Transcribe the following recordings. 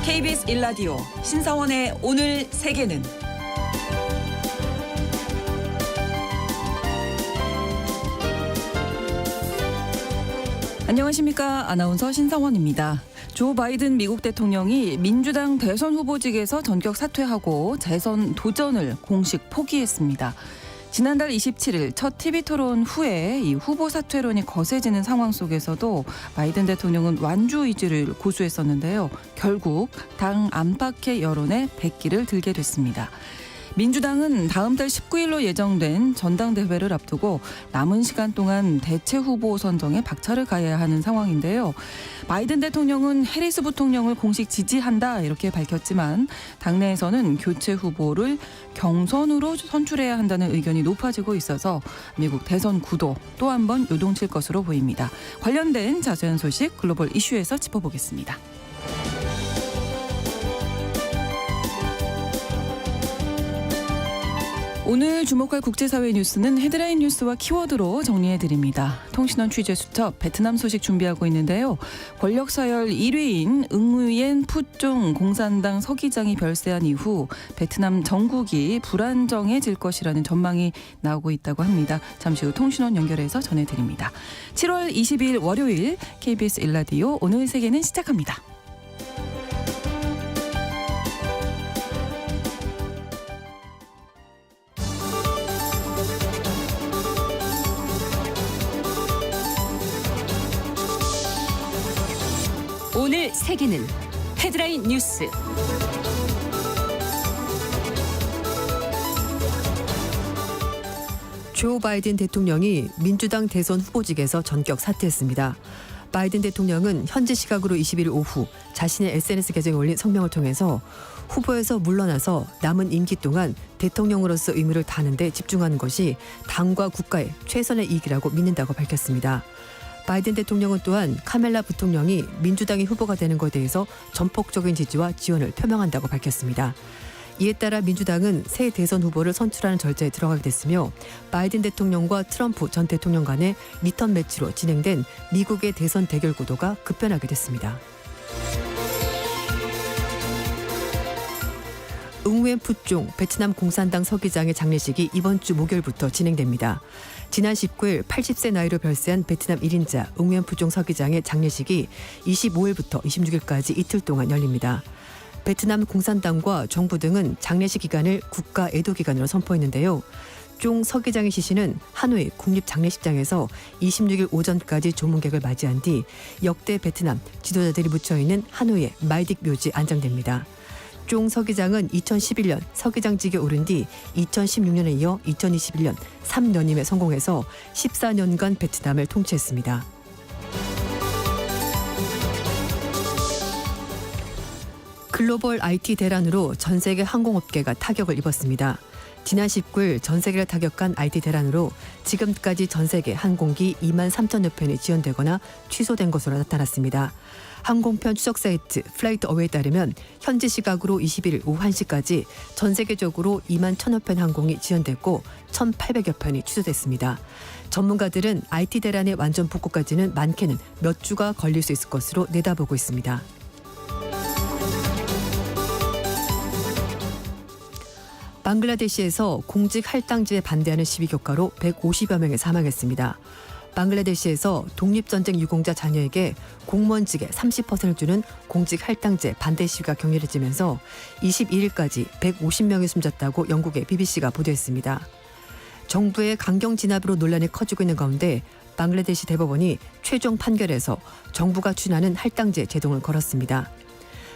KBS 1라디오 신사원의 오늘 세계는 안녕하십니까. 아나운서 신사원입니다. 조 바이든 미국 대통령이 민주당 대선 후보직에서 전격 사퇴하고 재선 도전을 공식 포기했습니다. 지난달 27일 첫 TV 토론 후에 이 후보 사퇴론이 거세지는 상황 속에서도 바이든 대통령은 완주 의지를 고수했었는데요. 결국 당 안팎의 여론에 백기를 들게 됐습니다. 민주당은 다음 달 19일로 예정된 전당대회를 앞두고 남은 시간 동안 대체 후보 선정에 박차를 가해야 하는 상황인데요. 바이든 대통령은 해리스 부통령을 공식 지지한다 이렇게 밝혔지만 당내에서는 교체 후보를 경선으로 선출해야 한다는 의견이 높아지고 있어서 미국 대선 구도 또 한 번 요동칠 것으로 보입니다. 관련된 자세한 소식 글로벌 이슈에서 짚어보겠습니다. 오늘 주목할 국제사회 뉴스는 헤드라인 뉴스와 키워드로 정리해드립니다. 통신원 취재 수첩 베트남 소식 준비하고 있는데요. 권력 서열 1위인 응우옌 푸종 공산당 서기장이 별세한 이후 베트남 정국이 불안정해질 것이라는 전망이 나오고 있다고 합니다. 잠시 후 통신원 연결해서 전해드립니다. 7월 20일 월요일 KBS 1라디오 오늘 세계는 시작합니다. 오늘 세계는 헤드라인 뉴스. 조 바이든 대통령이 민주당 대선 후보직에서 전격 사퇴했습니다. 바이든 대통령은 현지 시각으로 20일 오후 자신의 SNS 계정에 올린 성명을 통해서 후보에서 물러나서 남은 임기 동안 대통령으로서 의무를 다하는 데 집중하는 것이 당과 국가의 최선의 이익이라고 믿는다고 밝혔습니다. 바이든 대통령은 또한 카멜라 부통령이 민주당의 후보가 되는 것에 대해서 전폭적인 지지와 지원을 표명한다고 밝혔습니다. 이에 따라 민주당은 새 대선 후보를 선출하는 절차에 들어가게 됐으며 바이든 대통령과 트럼프 전 대통령 간의 리턴 매치로 진행된 미국의 대선 대결 구도가 급변하게 됐습니다. 응우옌 푸종 베트남 공산당 서기장의 장례식이 이번 주 목요일부터 진행됩니다. 지난 19일 80세 나이로 별세한 베트남 1인자 응우옌 푸종 서기장의 장례식이 25일부터 26일까지 이틀 동안 열립니다. 베트남 공산당과 정부 등은 장례식 기간을 국가 애도 기간으로 선포했는데요. 종 서기장의 시신은 하노이 국립장례식장에서 26일 오전까지 조문객을 맞이한 뒤 역대 베트남 지도자들이 묻혀있는 하노이의 말딕 묘지에 안장됩니다. 종 서기장은 2011년 서기장직에 오른 뒤 2016년에 이어 2021년 3연임에 성공해서 14년간 베트남을 통치했습니다. 글로벌 IT 대란으로 전 세계 항공업계가 타격을 입었습니다. 지난 19일 전 세계를 타격한 IT 대란으로 지금까지 전 세계 항공기 2만 3천여 편이 지연되거나 취소된 것으로 나타났습니다. 항공편 추적 사이트 플라이트 어웨이에 따르면 현지 시각으로 21일 오후 1시까지 전 세계적으로 2만 1천여 편 항공이 지연됐고 1,800여 편이 취소됐습니다. 전문가들은 IT 대란의 완전 복구까지는 많게는 몇 주가 걸릴 수 있을 것으로 내다보고 있습니다. 방글라데시에서 공직 할당제에 반대하는 시위 결과로 150여 명이 사망했습니다. 방글라데시에서 독립전쟁 유공자 자녀에게 공무원직의 30%를 주는 공직 할당제 반대 시위가 격렬해지면서 21일까지 150명이 숨졌다고 영국의 BBC가 보도했습니다. 정부의 강경 진압으로 논란이 커지고 있는 가운데 방글라데시 대법원이 최종 판결에서 정부가 추진하는 할당제 제동을 걸었습니다.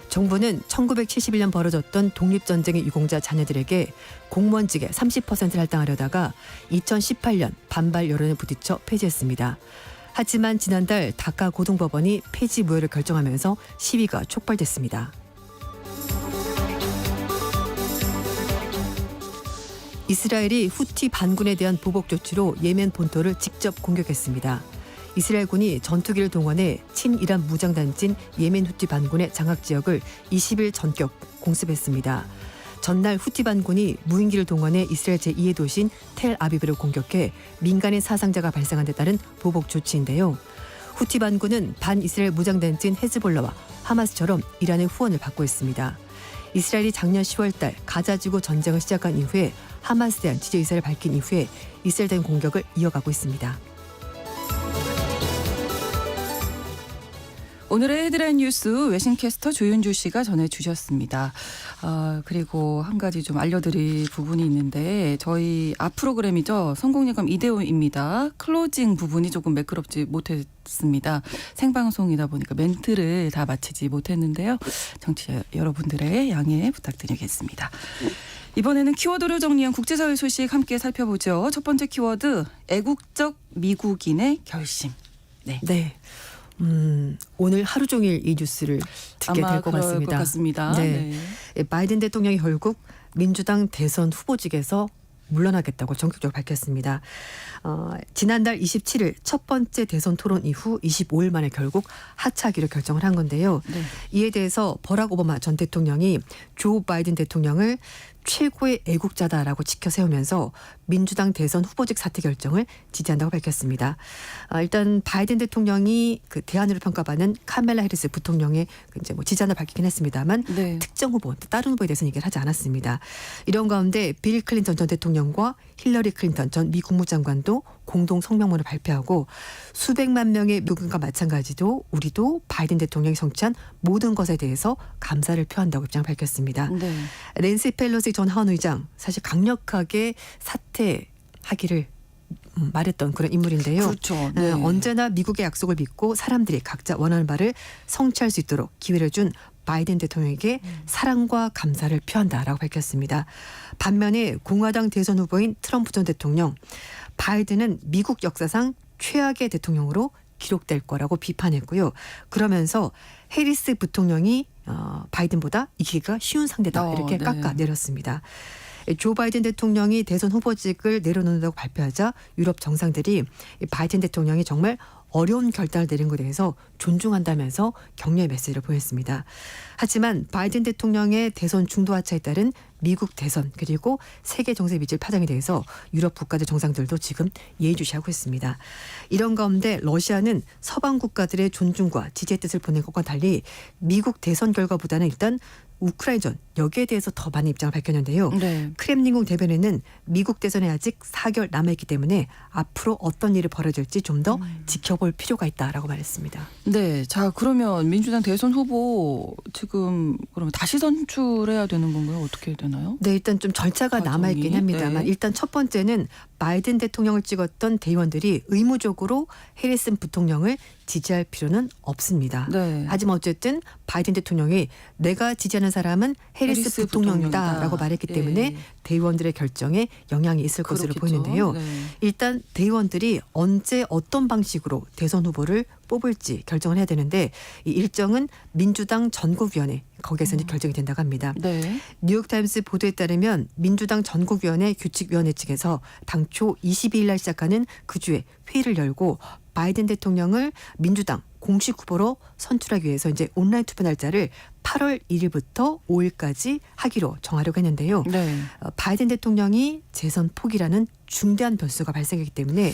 정부는 1971년 벌어졌던 독립전쟁의 유공자 자녀들에게 공무원직의 30%를 할당하려다가 2018년 반발 여론에 부딪혀 폐지했습니다. 하지만 지난달 다카 고등법원이 폐지 무효를 결정하면서 시위가 촉발됐습니다. 이스라엘이 후티 반군에 대한 보복 조치로 예멘 본토를 직접 공격했습니다. 이스라엘군이 전투기를 동원해 친이란 무장단체인 예멘 후티 반군의 장악 지역을 20일 전격 공습했습니다. 전날 후티 반군이 무인기를 동원해 이스라엘 제2의 도시인 텔아비브를 공격해 민간인 사상자가 발생한 데 따른 보복 조치인데요. 후티 반군은 반이스라엘 무장단체인 헤즈볼라와 하마스처럼 이란의 후원을 받고 있습니다. 이스라엘이 작년 10월달 가자지구 전쟁을 시작한 이후에 하마스에 대한 지지 의사를 밝힌 이후에 이스라엘에 대한 공격을 이어가고 있습니다. 오늘의 헤드라인 뉴스 외신캐스터 조윤주 씨가 전해주셨습니다. 그리고 한 가지 좀 알려드릴 부분이 있는데 저희 앞 프로그램이죠. 성공예감 이대호입니다. 클로징 부분이 조금 매끄럽지 못했습니다. 생방송이다 보니까 멘트를 다 마치지 못했는데요. 청취자 여러분들의 양해 부탁드리겠습니다. 이번에는 키워드로 정리한 국제사회 소식 함께 살펴보죠. 첫 번째 키워드 애국적 미국인의 결심. 네. 오늘 하루 종일 이 뉴스를 듣게 될 것 같습니다. 것 같습니다. 네. 바이든 대통령이 결국 민주당 대선 후보직에서 물러나겠다고 전격적으로 밝혔습니다. 지난달 27일 첫 번째 대선 토론 이후 25일 만에 결국 하차하기로 결정을 한 건데요. 네. 이에 대해서 버락 오바마 전 대통령이 조 바이든 대통령을 최고의 애국자다라고 지켜 세우면서 민주당 대선 후보직 사퇴 결정을 지지한다고 밝혔습니다. 일단 바이든 대통령이 그 대안으로 평가받는 카멜라 해리스 부통령의 이제 지지한다 밝히긴 했습니다만 네. 특정 후보, 다른 후보에 대해서는 얘기를 하지 않았습니다. 이런 가운데 빌 클린턴 전 대통령과 힐러리 클린턴 전 미 국무장관도 공동 성명문을 발표하고 수백만 명의 미국인과 마찬가지로 우리도 바이든 대통령이 성취한 모든 것에 대해서 감사를 표한다고 입장을 밝혔습니다. 네. 낸시 펠로시 전 하원 의장 사실 강력하게 사퇴하기를 말했던 그런 인물인데요. 그렇죠. 네. 언제나 미국의 약속을 믿고 사람들이 각자 원하는 바를 성취할 수 있도록 기회를 준 바이든 대통령에게 사랑과 감사를 표한다라고 밝혔습니다. 반면에 공화당 대선 후보인 트럼프 전 대통령, 바이든은 미국 역사상 최악의 대통령으로 기록될 거라고 비판했고요. 그러면서 해리스 부통령이 바이든보다 이기기가 쉬운 상대다 이렇게 네. 깎아내렸습니다. 조 바이든 대통령이 대선 후보직을 내려놓는다고 발표하자 유럽 정상들이 바이든 대통령이 정말 어려운 결단을 내린 것에 대해서 존중한다면서 격려의 메시지를 보냈습니다. 하지만 바이든 대통령의 대선 중도 하차에 따른 미국 대선 그리고 세계 정세 미칠 파장에 대해서 유럽 국가들 정상들도 지금 예의주시하고 있습니다. 이런 가운데 러시아는 서방 국가들의 존중과 지지의 뜻을 보낸 것과 달리 미국 대선 결과보다는 일단 우크라이나전 여기에 대해서 더 많은 입장을 밝혔는데요. 네. 크렘린궁 대변인은 미국 대선에 아직 4개월 남아있기 때문에 앞으로 어떤 일이 벌어질지 좀 더 지켜볼 필요가 있다라고 말했습니다. 네. 자, 그러면 민주당 대선 후보 지금 그러면 다시 선출해야 되는 건가요? 어떻게 해야 되나요? 네, 일단 좀 절차가 과정이? 남아있긴 합니다만 네. 일단 첫 번째는 바이든 대통령을 찍었던 대의원들이 의무적으로 해리슨 부통령을 지지할 필요는 없습니다. 네. 하지만 어쨌든 바이든 대통령이 내가 지지하는 사람은 해리스 해리스 부통령이다라고 말했기 예. 때문에 대의원들의 결정에 영향이 있을 것으로 그렇겠죠. 보이는데요. 네. 일단 대의원들이 언제 어떤 방식으로 대선 후보를 뽑을지 결정을 해야 되는데 이 일정은 민주당 전국위원회 거기에서 이제 결정이 된다고 합니다. 네. 뉴욕타임스 보도에 따르면 민주당 전국위원회 규칙위원회 측에서 당초 22일 날 시작하는 그 주에 회의를 열고 바이든 대통령을 민주당 공식 후보로 선출하기 위해서 이제 온라인 투표 날짜를 8월 1일부터 5일까지 하기로 정하려고 했는데요. 네. 바이든 대통령이 재선 포기라는 중대한 변수가 발생했기 때문에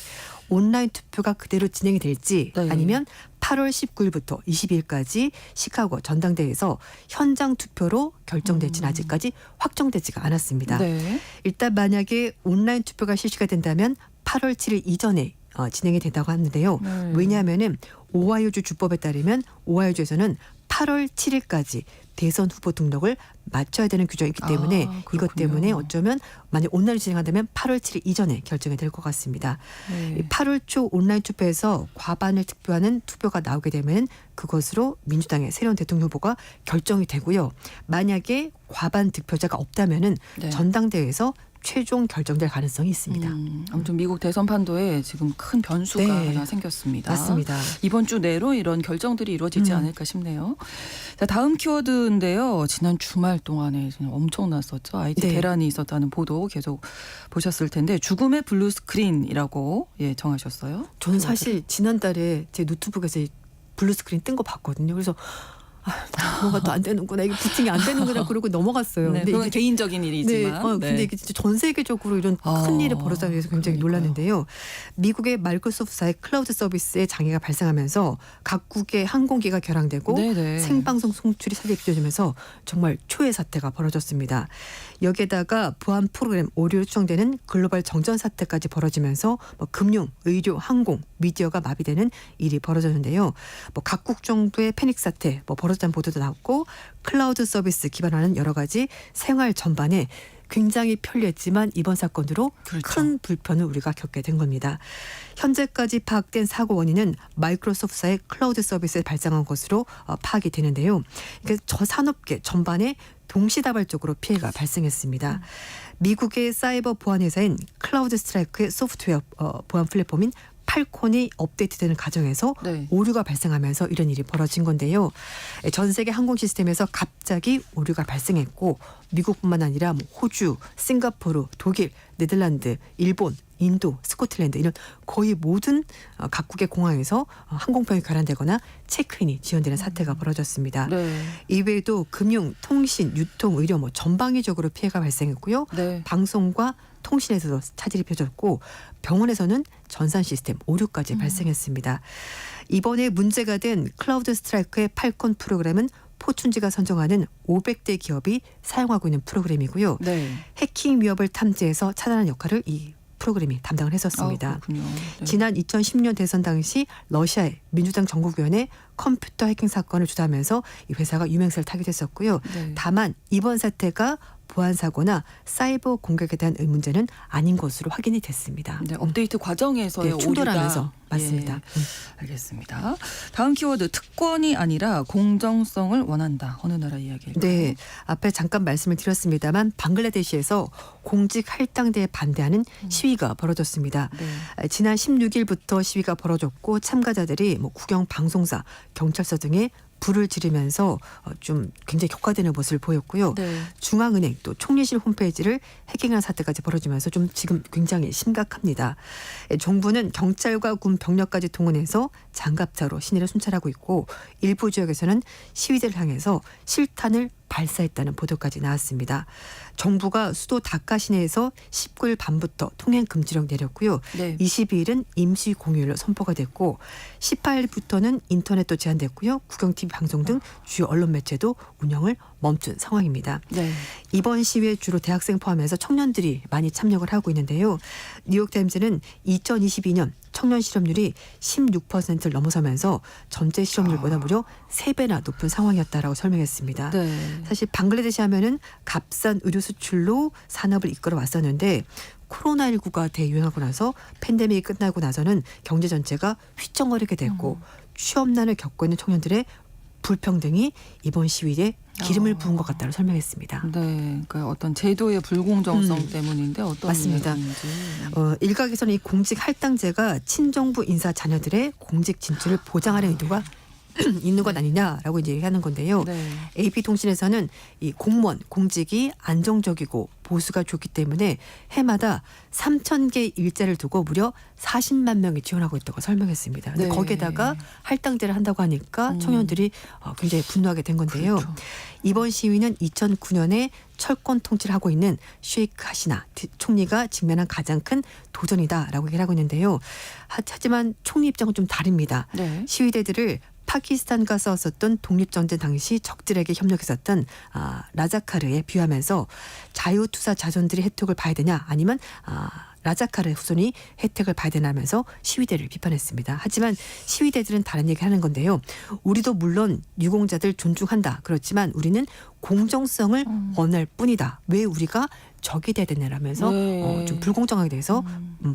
온라인 투표가 그대로 진행이 될지 네. 아니면 8월 19일부터 20일까지 시카고 전당대회에서 현장 투표로 결정될지는 아직까지 확정되지가 않았습니다. 네. 일단 만약에 온라인 투표가 실시가 된다면 8월 7일 이전에 진행이 된다고 하는데요. 네. 왜냐하면은 오하이오주 주법에 따르면 오하이오주에서는 8월 7일까지 대선 후보 등록을 마쳐야 되는 규정이 있기 때문에 이것 그렇군요. 때문에 어쩌면 만약 온라인 진행한다면 8월 7일 이전에 결정이 될 것 같습니다. 네. 8월 초 온라인 투표에서 과반을 득표하는 투표가 나오게 되면 그것으로 민주당의 새로운 대통령 후보가 결정이 되고요. 만약에 과반 득표자가 없다면은 네. 전당대회에서 최종 결정될 가능성이 있습니다. 아무튼 미국 대선 판도에 지금 큰 변수가 네. 하나 생겼습니다. 맞습니다. 이번 주 내로 이런 결정들이 이루어지지 않을까 싶네요. 자, 다음 키워드인데요. 지난 주말 동안에 엄청났었죠. IT 네. 대란이 있었다는 보도 계속 보셨을 텐데 죽음의 블루 스크린이라고 정하셨어요. 저는 사실 지난달에 제 노트북에서 이 블루 스크린 뜬 거 봤거든요. 그래서 뭐가 또 안 되는구나. 이게 부팅이 안 되는구나. 그러고 넘어갔어요. 네, 그건 이게 개인적인 일이지만. 근데 이게 진짜 전 세계적으로 이런 큰 일이 벌어졌다고 해서 굉장히 그러니까요. 놀랐는데요. 미국의 마이크로소프트사의 클라우드 서비스에 장애가 발생하면서 각국의 항공기가 결항되고 네네. 생방송 송출이 사기에 비춰지면서 정말 초유의 사태가 벌어졌습니다. 여기에다가 보안 프로그램 오류로 추정되는 글로벌 정전 사태까지 벌어지면서 금융, 의료, 항공, 미디어가 마비되는 일이 벌어졌는데요. 각국 정부의 패닉 사태 벌어졌다는 보도도 나왔고 클라우드 서비스 기반하는 여러 가지 생활 전반에 굉장히 편리했지만 이번 사건으로 그렇죠. 큰 불편을 우리가 겪게 된 겁니다. 현재까지 파악된 사고 원인은 마이크로소프트사의 클라우드 서비스에 발생한 것으로 파악이 되는데요. 그러니까 저 산업계 전반에 동시다발적으로 피해가 발생했습니다. 미국의 사이버 보안 회사인 클라우드 스트라이크의 소프트웨어 보안 플랫폼인 팔콘이 업데이트되는 과정에서 네. 오류가 발생하면서 이런 일이 벌어진 건데요. 전 세계 항공 시스템에서 갑자기 오류가 발생했고 미국뿐만 아니라 호주, 싱가포르, 독일, 네덜란드, 일본, 인도, 스코틀랜드 이런 거의 모든 각국의 공항에서 항공편이 결항되거나 체크인이 지연되는 사태가 벌어졌습니다. 네. 이외에도 금융, 통신, 유통, 의료 전방위적으로 피해가 발생했고요. 네. 방송과 통신에서도 차질이 펴졌고 병원에서는 전산 시스템 오류까지 발생했습니다. 이번에 문제가 된 클라우드 스트라이크의 팔콘 프로그램은 포춘지가 선정하는 500대 기업이 사용하고 있는 프로그램이고요. 네. 해킹 위협을 탐지해서 차단하는 역할을 이 프로그램이 담당을 했었습니다. 그렇군요. 네. 지난 2010년 대선 당시 러시아의 민주당 전국위원회 컴퓨터 해킹 사건을 주도하면서 이 회사가 유명세를 타게 됐었고요. 네. 다만 이번 사태가 보안 사고나 사이버 공격에 대한 문제는 아닌 것으로 확인이 됐습니다. 네, 업데이트 과정에서의 충돌하면서 오류다. 맞습니다. 예, 알겠습니다. 다음 키워드 특권이 아니라 공정성을 원한다. 어느 나라 이야기일까요? 네, 앞에 잠깐 말씀을 드렸습니다만 방글라데시에서 공직 할당제에 반대하는 시위가 벌어졌습니다. 네. 지난 16일부터 시위가 벌어졌고 참가자들이 국영 방송사, 경찰서 등에 불을 지르면서 좀 굉장히 격화되는 모습을 보였고요. 네. 중앙은행 또 총리실 홈페이지를 해킹한 사태까지 벌어지면서 좀 지금 굉장히 심각합니다. 정부는 경찰과 군 병력까지 동원해서 장갑차로 시내를 순찰하고 있고 일부 지역에서는 시위대를 향해서 실탄을 발사했다는 보도까지 나왔습니다. 정부가 수도 다카 시내에서 19일 밤부터 통행 금지령 내렸고요. 네. 22일은 임시 공휴일로 선포가 됐고 18일부터는 인터넷도 제한됐고요. 국영TV 방송 등 주요 언론 매체도 운영을 멈춘 상황입니다. 네. 이번 시위에 주로 대학생 포함해서 청년들이 많이 참여를 하고 있는데요. 뉴욕타임즈는 2022년 청년 실업률이 16%를 넘어서면서 전체 실업률보다 무려 3배나 높은 상황이었다라고 설명했습니다. 네. 사실 방글라데시 하면은 값싼 의료 수출로 산업을 이끌어 왔었는데 코로나19가 대유행하고 나서 팬데믹이 끝나고 나서는 경제 전체가 휘청거리게 됐고 취업난을 겪고 있는 청년들의 불평등이 이번 시위에 기름을 부은 것 같다고 설명했습니다. 네, 그러니까 어떤 제도의 불공정성 때문인데 어떤 맞습니다. 이야기인지. 일각에서는 이 공직 할당제가 친정부 인사 자녀들의 공직 진출을 보장하려는 의도가 있는 것 아니냐라고 이제 얘기하는 건데요. 네. AP통신에서는 이 공무원 공직이 안정적이고 보수가 좋기 때문에 해마다 3,000개 일자를 두고 무려 40만 명이 지원하고 있다고 설명했습니다. 근데 네. 거기에다가 할당제를 한다고 하니까 청년들이 굉장히 분노하게 된 건데요. 그렇죠. 이번 시위는 2009년에 철권 통치를 하고 있는 쉐이크 하시나 총리가 직면한 가장 큰 도전이다라고 얘기를 하고 있는데요. 하지만 총리 입장은 좀 다릅니다. 네. 시위대들을 파키스탄과 싸웠었던 독립전쟁 당시 적들에게 협력했었던 라자카르에 비유하면서 자유투사 자손들이 혜택을 봐야 되냐 아니면 라자카르 후손이 혜택을 봐야 되냐면서 시위대를 비판했습니다. 하지만 시위대들은 다른 얘기를 하는 건데요. 우리도 물론 유공자들 존중한다. 그렇지만 우리는 공정성을 원할 뿐이다. 왜 우리가 적이 돼야 되냐라면서 네. 좀 불공정하게 대해서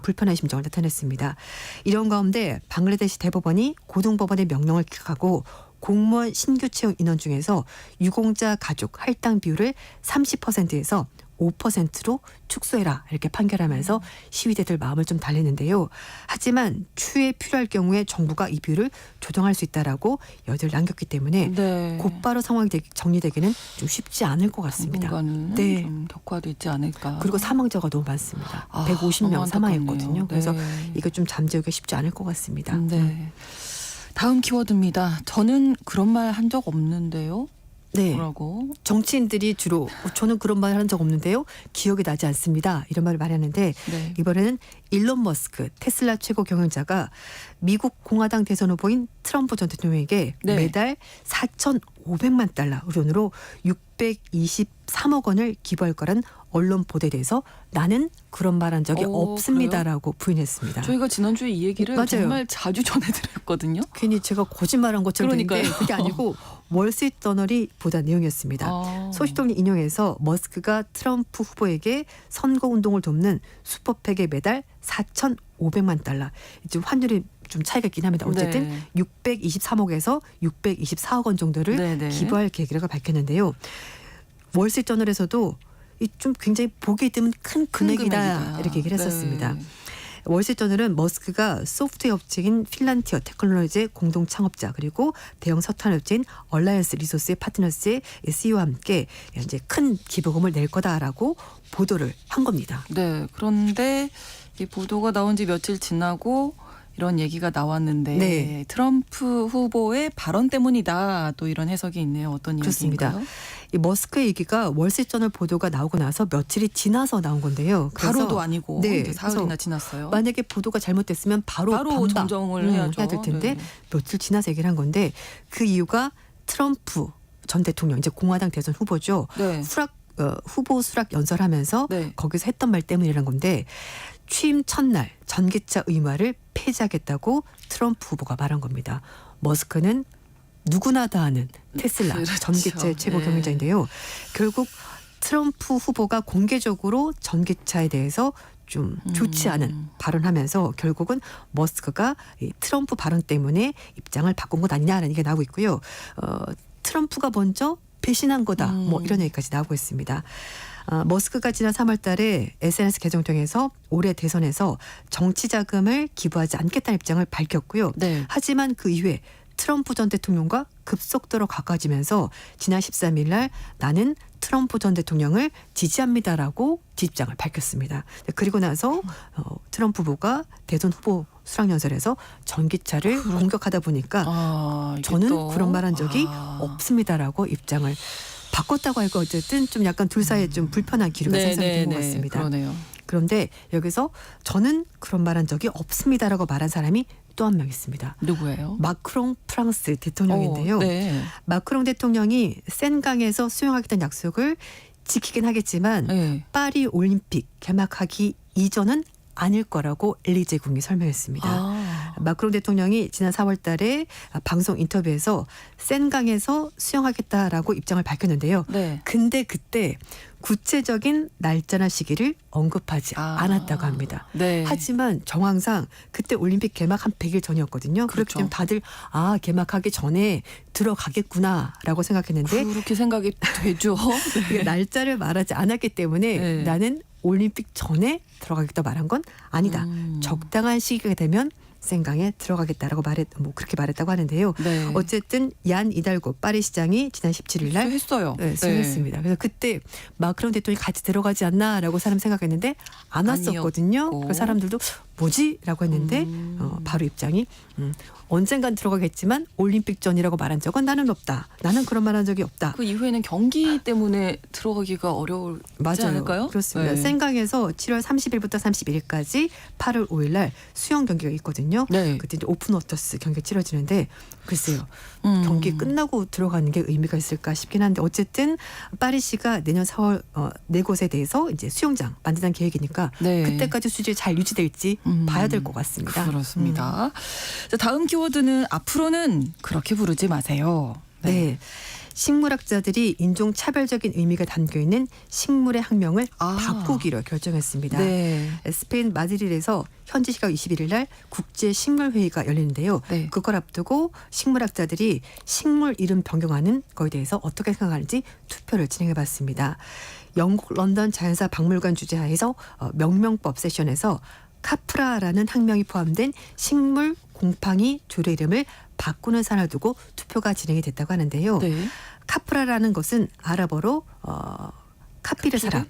불편한 심정을 나타냈습니다. 이런 가운데 방글라데시 대법원이 고등법원의 명령을 기각하고 공무원 신규 채용 인원 중에서 유공자 가족 할당 비율을 30%에서 5%로 축소해라 이렇게 판결하면서 시위대들 마음을 좀 달랬는데요. 하지만 추후에 필요할 경우에 정부가 이 비율을 조정할 수 있다라고 여지를 남겼기 때문에 네. 곧바로 상황이 정리되기는 좀 쉽지 않을 것 같습니다. 당분간은 네. 좀 격화되지 않을까. 그리고 사망자가 너무 많습니다. 아, 150명 너무 사망했거든요. 안타깝네요. 그래서 네. 이거 좀 잠재우기가 쉽지 않을 것 같습니다. 네. 다음 키워드입니다. 저는 그런 말 한 적 없는데요. 네. 뭐라고? 정치인들이 주로 저는 그런 말 한 적 없는데요. 기억이 나지 않습니다. 이런 말을 많이 하는데 네. 이번에는 일론 머스크 테슬라 최고 경영자가 미국 공화당 대선 후보인 트럼프 전 대통령에게 네. 매달 4,500만 달러 돈으로 623억 원을 기부할 거란 언론 보도에 대해서 나는 그런 말 한 적이 없습니다라고 부인했습니다. 저희가 지난주에 이 얘기를 맞아요. 정말 자주 전해드렸거든요. 괜히 제가 거짓말한 것처럼 그러니까요. 됐는데 그게 아니고 월스트리트저널이 보도한 내용이었습니다. 소식통을 인용해서 머스크가 트럼프 후보에게 선거운동을 돕는 슈퍼팩에 매달 4,500만 달러. 이제 환율이 좀 차이가 있긴 합니다. 어쨌든 네. 623억에서 624억 원 정도를 네네. 기부할 계획이라고 밝혔는데요. 월스트리트저널에서도 이 좀 굉장히 보기 드문 큰 금액이다 이렇게 얘기를 했었습니다. 네. 월스트리트저널은 머스크가 소프트웨어 업체인 핀란티어 테크놀로지의 공동 창업자 그리고 대형 석탄 업체인 얼라이언스 리소스의 파트너스의 CEO와 함께 이제 큰 기부금을 낼 거다라고 보도를 한 겁니다. 네. 그런데 이 보도가 나온 지 며칠 지나고 이런 얘기가 나왔는데 네. 트럼프 후보의 발언 때문이다. 또 이런 해석이 있네요. 어떤 그렇습니다. 이야기인가요? 이 머스크의 얘기가 월스트리트저널 보도가 나오고 나서 며칠이 지나서 나온 건데요. 그래서 바로도 아니고 네, 이제 사흘이나 그래서 지났어요. 만약에 보도가 잘못됐으면 바로 반박, 정정을 해야죠. 해야 될 텐데 네. 며칠 지나서 얘기를 한 건데 그 이유가 트럼프 전 대통령 이제 공화당 대선 후보죠. 네. 후보 수락 연설하면서 네. 거기서 했던 말 때문이라는 건데 취임 첫날 전기차 의무화를 폐지하겠다고 트럼프 후보가 말한 겁니다. 머스크는 누구나 다 아는 테슬라 그렇죠. 전기차의 최고 네. 경영자인데요. 결국 트럼프 후보가 공개적으로 전기차에 대해서 좀 좋지 않은 발언하면서 결국은 머스크가 이 트럼프 발언 때문에 입장을 바꾼 것 아니냐라는 얘기가 나오고 있고요. 트럼프가 먼저 배신한 거다. 뭐 이런 얘기까지 나오고 있습니다. 머스크가 지난 3월 달에 SNS 계정 통해서 올해 대선에서 정치 자금을 기부하지 않겠다는 입장을 밝혔고요. 네. 하지만 그 이후에 트럼프 전 대통령과 급속도로 가까워지면서 지난 13일 날 나는 트럼프 전 대통령을 지지합니다라고 입장을 밝혔습니다. 그리고 나서 트럼프 후보가 대선 후보 수락연설에서 전기차를 공격하다 보니까 이게 저는 또? 그런 말 한 적이 없습니다라고 입장을 바꿨다고 하고 어쨌든 좀 약간 둘 사이에 좀 불편한 기류가 생성이 된 것 같습니다. 그러네요. 그런데 여기서 저는 그런 말 한 적이 없습니다라고 말한 사람이 또 한 명 있습니다. 누구예요? 마크롱 프랑스 대통령인데요. 네. 마크롱 대통령이 센강에서 수영하겠다는 약속을 지키긴 하겠지만 네. 파리 올림픽 개막하기 이전은 아닐 거라고 엘리제 궁이 설명했습니다. 마크롱 대통령이 지난 4월 달에 방송 인터뷰에서 센강에서 수영하겠다라고 입장을 밝혔는데요. 네. 근데 그때 구체적인 날짜나 시기를 언급하지 않았다고 합니다. 네. 하지만 정황상 그때 올림픽 개막 한 100일 전이었거든요. 그렇기 그렇죠. 때문에 다들 개막하기 전에 들어가겠구나라고 생각했는데 그렇게 생각이 되죠. 그 날짜를 말하지 않았기 때문에 네. 나는 올림픽 전에 들어가겠다 말한 건 아니다. 적당한 시기가 되면 생강에 들어가겠다라고 그렇게 말했다고 하는데요. 네. 어쨌든 얀 이달고 파리 시장이 지난 17일 날 했어요. 네, 수행했습니다. 그래서 그때 마크롱 대통령이 같이 들어가지 않나라고 사람 생각했는데 안 왔었거든요. 아니었고. 그래서 사람들도 뭐지라고 했는데 바로 입장이 언젠간 들어가겠지만 올림픽 전이라고 말한 적은 나는 없다. 나는 그런 말한 적이 없다. 그 이후에는 경기 때문에 들어가기가 어려울지 맞아요. 않을까요? 그렇습니다. 네. 센강에서 7월 30일부터 31일까지 8월 5일 날 수영 경기가 있거든요. 네. 그때 이제 오픈 워터스 경기가 치러지는데 글쎄요. 경기 끝나고 들어가는 게 의미가 있을까 싶긴 한데 어쨌든 파리시가 내년 4월 네 곳에 대해서 이제 수영장 만드는 계획이니까 네. 그때까지 수질이 잘 유지될지 봐야 될 것 같습니다. 그렇습니다. 자, 다음 키워드는 앞으로는 그렇게 부르지 마세요. 네. 식물학자들이 인종차별적인 의미가 담겨있는 식물의 학명을 바꾸기로 결정했습니다. 네. 스페인 마드리드에서 현지 시각 21일 날 국제식물회의가 열리는데요. 네. 그걸 앞두고 식물학자들이 식물 이름 변경하는 거에 대해서 어떻게 생각하는지 투표를 진행해봤습니다. 영국 런던 자연사 박물관 주재하에서 명명법 세션에서 카프라라는 학명이 포함된 식물 곰팡이 조류 이름을 바꾸는 사안을 두고 투표가 진행이 됐다고 하는데요. 네. 카프라라는 것은 아랍어로 카피르 사람,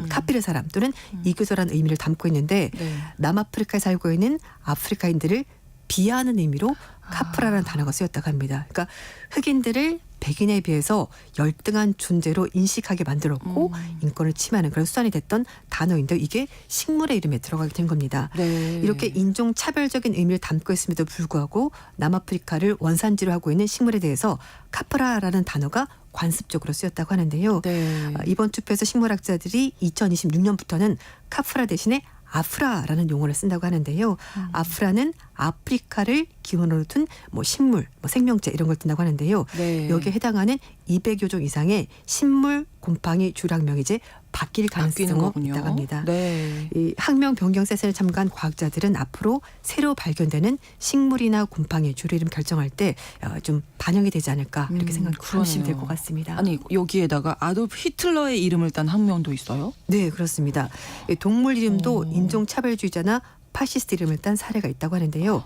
카피르 사람 또는 이교도라는 의미를 담고 있는데 네. 남아프리카에 살고 있는 아프리카인들을 비하하는 의미로 카프라라는 단어가 쓰였다고 합니다. 그러니까 흑인들을 백인에 비해서 열등한 존재로 인식하게 만들었고 인권을 침해하는 그런 수단이 됐던 단어인데 이게 식물의 이름에 들어가게 된 겁니다. 네. 이렇게 인종차별적인 의미를 담고 있음에도 불구하고 남아프리카를 원산지로 하고 있는 식물에 대해서 카프라라는 단어가 관습적으로 쓰였다고 하는데요. 네. 이번 투표에서 식물학자들이 2026년부터는 카프라 대신에 아프라라는 용어를 쓴다고 하는데요. 아프라는 아프리카를 기원으로 둔 식물, 생명체 이런 걸 뜬다고 하는데요. 네. 여기에 해당하는 200여 종 이상의 식물 곰팡이 주량명이 이제 바뀔 바뀌는 가능성이 거군요. 있다고 합니다. 네. 이 학명 변경 세션에 참가한 과학자들은 앞으로 새로 발견되는 식물이나 곰팡이 주류 이름 결정할 때 좀 반영이 되지 않을까 이렇게 생각하시면 될 것 같습니다. 아니 여기에다가 아돌프 히틀러의 이름을 딴 학명도 있어요? 네, 그렇습니다. 이 동물 이름도 인종차별주의자나 파시스트 이름을 딴 사례가 있다고 하는데요.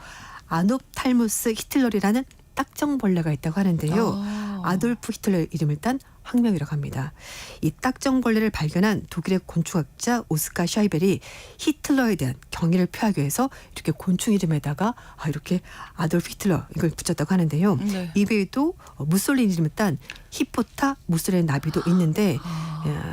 아놉탈무스 히틀러리라는 딱정벌레가 있다고 하는데요. 아돌프 히틀러 이름을 딴 학명이라고 합니다. 이 딱정벌레를 발견한 독일의 곤충학자 오스카 샤이벨이 히틀러에 대한 경의를 표하기 위해서 이렇게 곤충 이름에다가 이렇게 아돌프 히틀러 이걸 붙였다고 하는데요. 네. 이외에도 무솔리니 이름을 딴 히포타 무솔리니 나비도 있는데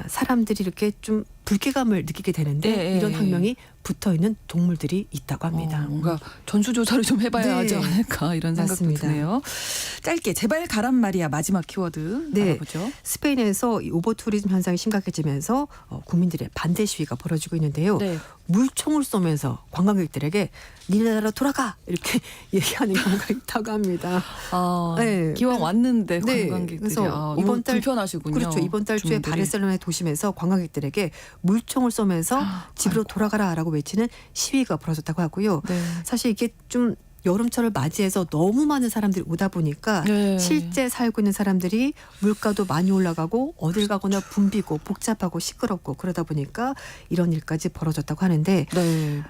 사람들이 이렇게 좀 불쾌감을 느끼게 되는데 네. 이런 학명이 붙어있는 동물들이 있다고 합니다. 뭔가 전수조사를 좀 해봐야 네. 하지 않을까 이런 생각도 맞습니다. 드네요. 짧게 제발 가란 말이야 마지막 키워드 네. 알아보죠. 스페인에서 이 오버투리즘 현상이 심각해지면서 국민들의 반대 시위가 벌어지고 있는데요. 네. 물총을 쏘면서 관광객들에게 니네 나라 돌아가 이렇게 얘기하는 경우가 있다고 합니다. 네. 기왕 왔는데 네. 관광객들이 그래서 이번 달 불편하시군요. 그렇죠. 이번 달 주에 주민들이. 바르셀로나의 도심에서 관광객들에게 물총을 쏘면서 집으로 돌아가라라고 외치는 시위가 벌어졌다고 하고요. 네. 사실 이게 좀 여름철을 맞이해서 너무 많은 사람들이 오다 보니까 네. 실제 살고 있는 사람들이 물가도 많이 올라가고 어딜 가거나 붐비고 복잡하고 시끄럽고 그러다 보니까 이런 일까지 벌어졌다고 하는데 네.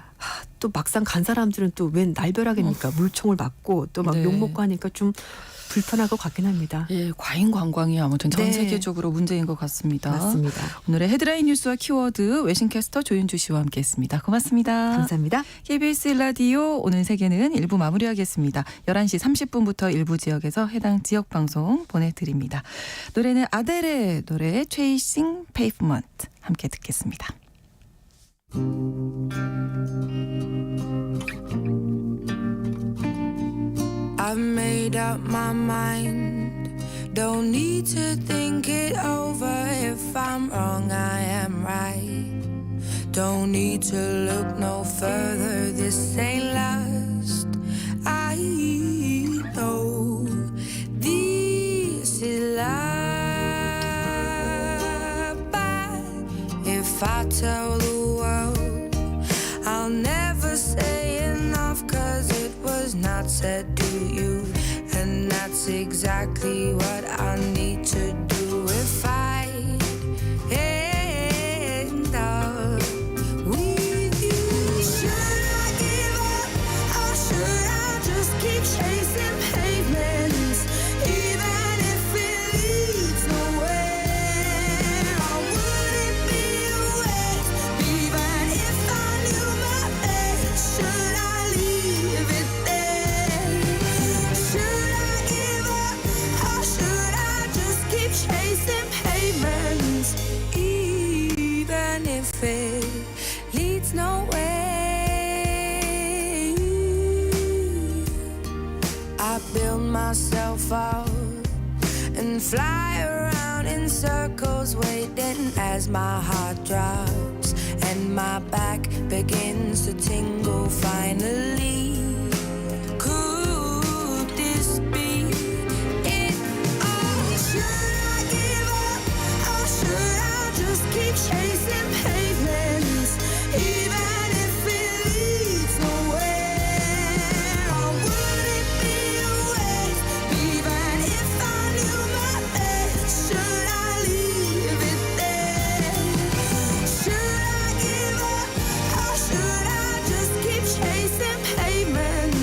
또 막상 간 사람들은 또 웬 날벼락입니까? 물총을 맞고 또 막 네. 욕먹고 하니까 좀 불편할 것 같긴 합니다. 예, 과잉 관광이 아무튼 전 네. 세계적으로 문제인 것 같습니다. 맞습니다. 오늘의 헤드라인 뉴스와 키워드 외신캐스터 조윤주 씨와 함께했습니다. 고맙습니다. 감사합니다. KBS 라디오 오늘 세계는 1부 마무리하겠습니다. 11시 30분부터 일부 지역에서 해당 지역 방송 보내드립니다. 노래는 아델의 노래 Chasing Pavement 함께 듣겠습니다. I've made up my mind. Don't need to think it over. If I'm wrong, I am right. Don't need to look no further. This ain't last. I know this is life. But if I tell the world, I'll never say enough, 'cause it was not said to you, and that's exactly what I need to do if I end up with you. Should I give up, or should I just keep chasing pavements, even if it leads nowhere? Or would it be a waste, even if I knew my best? Should I leave it there? Should I give up, or should I just keep chasing pavements, even if it leads nowhere? I build myself up and fly around in circles, waiting as my heart drops and my back begins to tingle finally. Could this be it? Oh, should I give up, or should I just keep chasing pavements, even if it leads nowhere? Or would it be a waste, even if I knew my best? Should I leave it there? Should I give up, or should I just keep chasing pavements?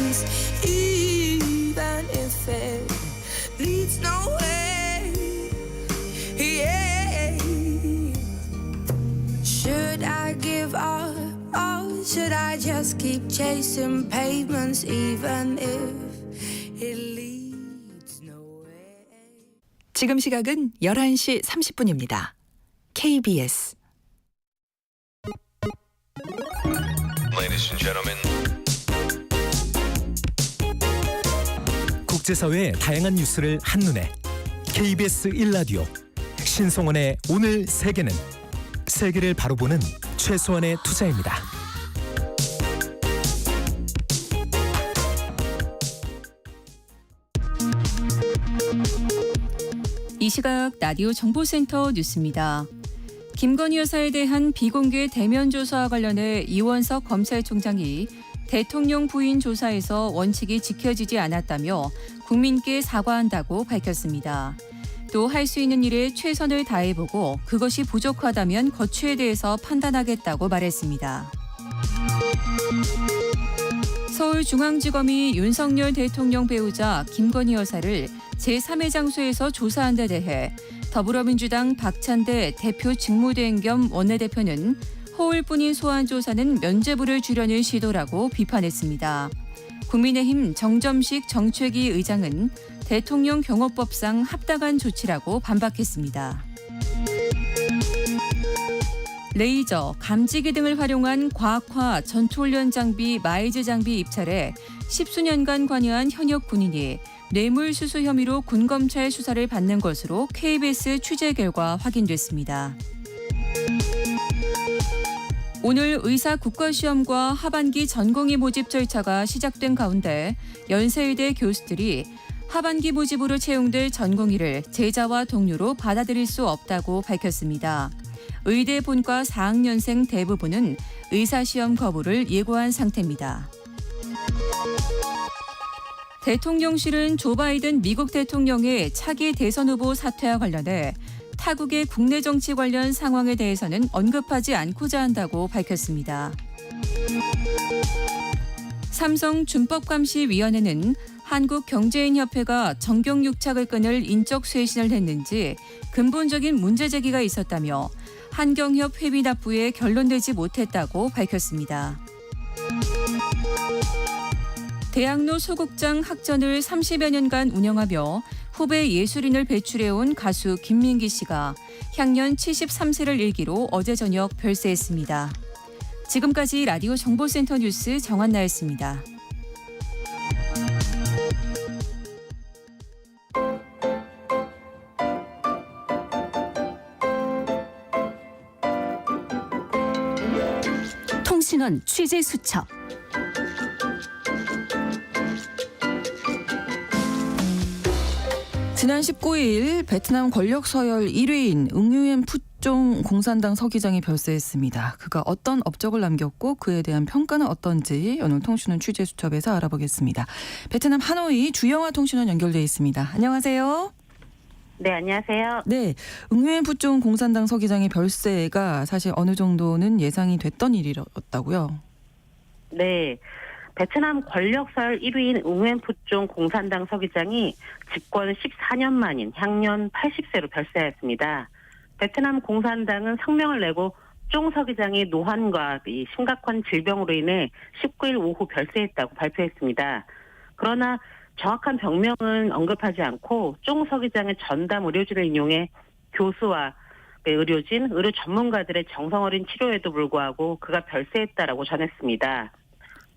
just keep chasing pavements, even if it leads nowhere. 지금 시각은 11시 30분입니다. KBS Ladies and gentlemen. 국제사회의 다양한 뉴스를 한눈에 KBS 1라디오 신성원의 오늘 세계는 세계를 바로 보는 최소한의 투자입니다. 이 시각 라디오 정보센터 뉴스입니다. 김건희 여사에 대한 비공개 대면 조사와 관련해 이원석 검찰총장이 대통령 부인 조사에서 원칙이 지켜지지 않았다며 국민께 사과한다고 밝혔습니다. 또 할 수 있는 일에 최선을 다해보고 그것이 부족하다면 거취에 대해서 판단하겠다고 말했습니다. 서울중앙지검이 윤석열 대통령 배우자 김건희 여사를 제3의 장소에서 조사한 데 대해 더불어민주당 박찬대 대표 직무대행 겸 원내대표는 허울뿐인 소환 조사는 면죄부를 주려는 시도라고 비판했습니다. 국민의힘 정점식 정책위 의장은 대통령 경호법상 합당한 조치라고 반박했습니다. 레이저, 감지기 등을 활용한 과학화 전투훈련 장비 마이즈 장비 입찰에 10수년간 관여한 현역 군인이 뇌물수수 혐의로 군검찰 수사를 받는 것으로 KBS 취재 결과 확인됐습니다. 오늘 의사 국가시험과 하반기 전공의 모집 절차가 시작된 가운데 연세의대 교수들이 하반기 모집으로 채용될 전공의를 제자와 동료로 받아들일 수 없다고 밝혔습니다. 의대 본과 4학년생 대부분은 의사시험 거부를 예고한 상태입니다. 대통령실은 조 바이든 미국 대통령의 차기 대선 후보 사퇴와 관련해 타국의 국내 정치 관련 상황에 대해서는 언급하지 않고자 한다고 밝혔습니다. 삼성준법감시위원회는 한국경제인협회가 정경유착을 끊을 인적 쇄신을 했는지 근본적인 문제 제기가 있었다며 한경협 회비납부에 결론내지 못했다고 밝혔습니다. 대학로 소극장 학전을 30여 년간 운영하며 후배 예술인을 배출해온 가수 김민기 씨가 향년 73세를 일기로 어제 저녁 별세했습니다. 지금까지 라디오 정보센터 뉴스 정한나였습니다. 통신원 취재 수첩. 지난 19일 베트남 권력 서열 1위인 응유엔 푸종 공산당 서기장이 별세했습니다. 그가 어떤 업적을 남겼고 그에 대한 평가는 어떤지 오늘 통신원 취재 수첩에서 알아보겠습니다. 베트남 하노이 주영아 통신원 연결돼 있습니다. 안녕하세요. 네, 안녕하세요. 네, 응유엔 푸종 공산당 서기장의 별세가 사실 어느 정도는 예상이 됐던 일이었다고요? 네. 베트남 권력서열 1위인 응웬 푸종 공산당 서기장이 집권 14년 만인 향년 80세로 별세하였습니다. 베트남 공산당은 성명을 내고 쫑 서기장이 노환과 이 심각한 질병으로 인해 19일 오후 별세했다고 발표했습니다. 그러나 정확한 병명은 언급하지 않고 쫑 서기장의 전담 의료진을 인용해 교수와 의료진, 의료 전문가들의 정성어린 치료에도 불구하고 그가 별세했다라고 전했습니다.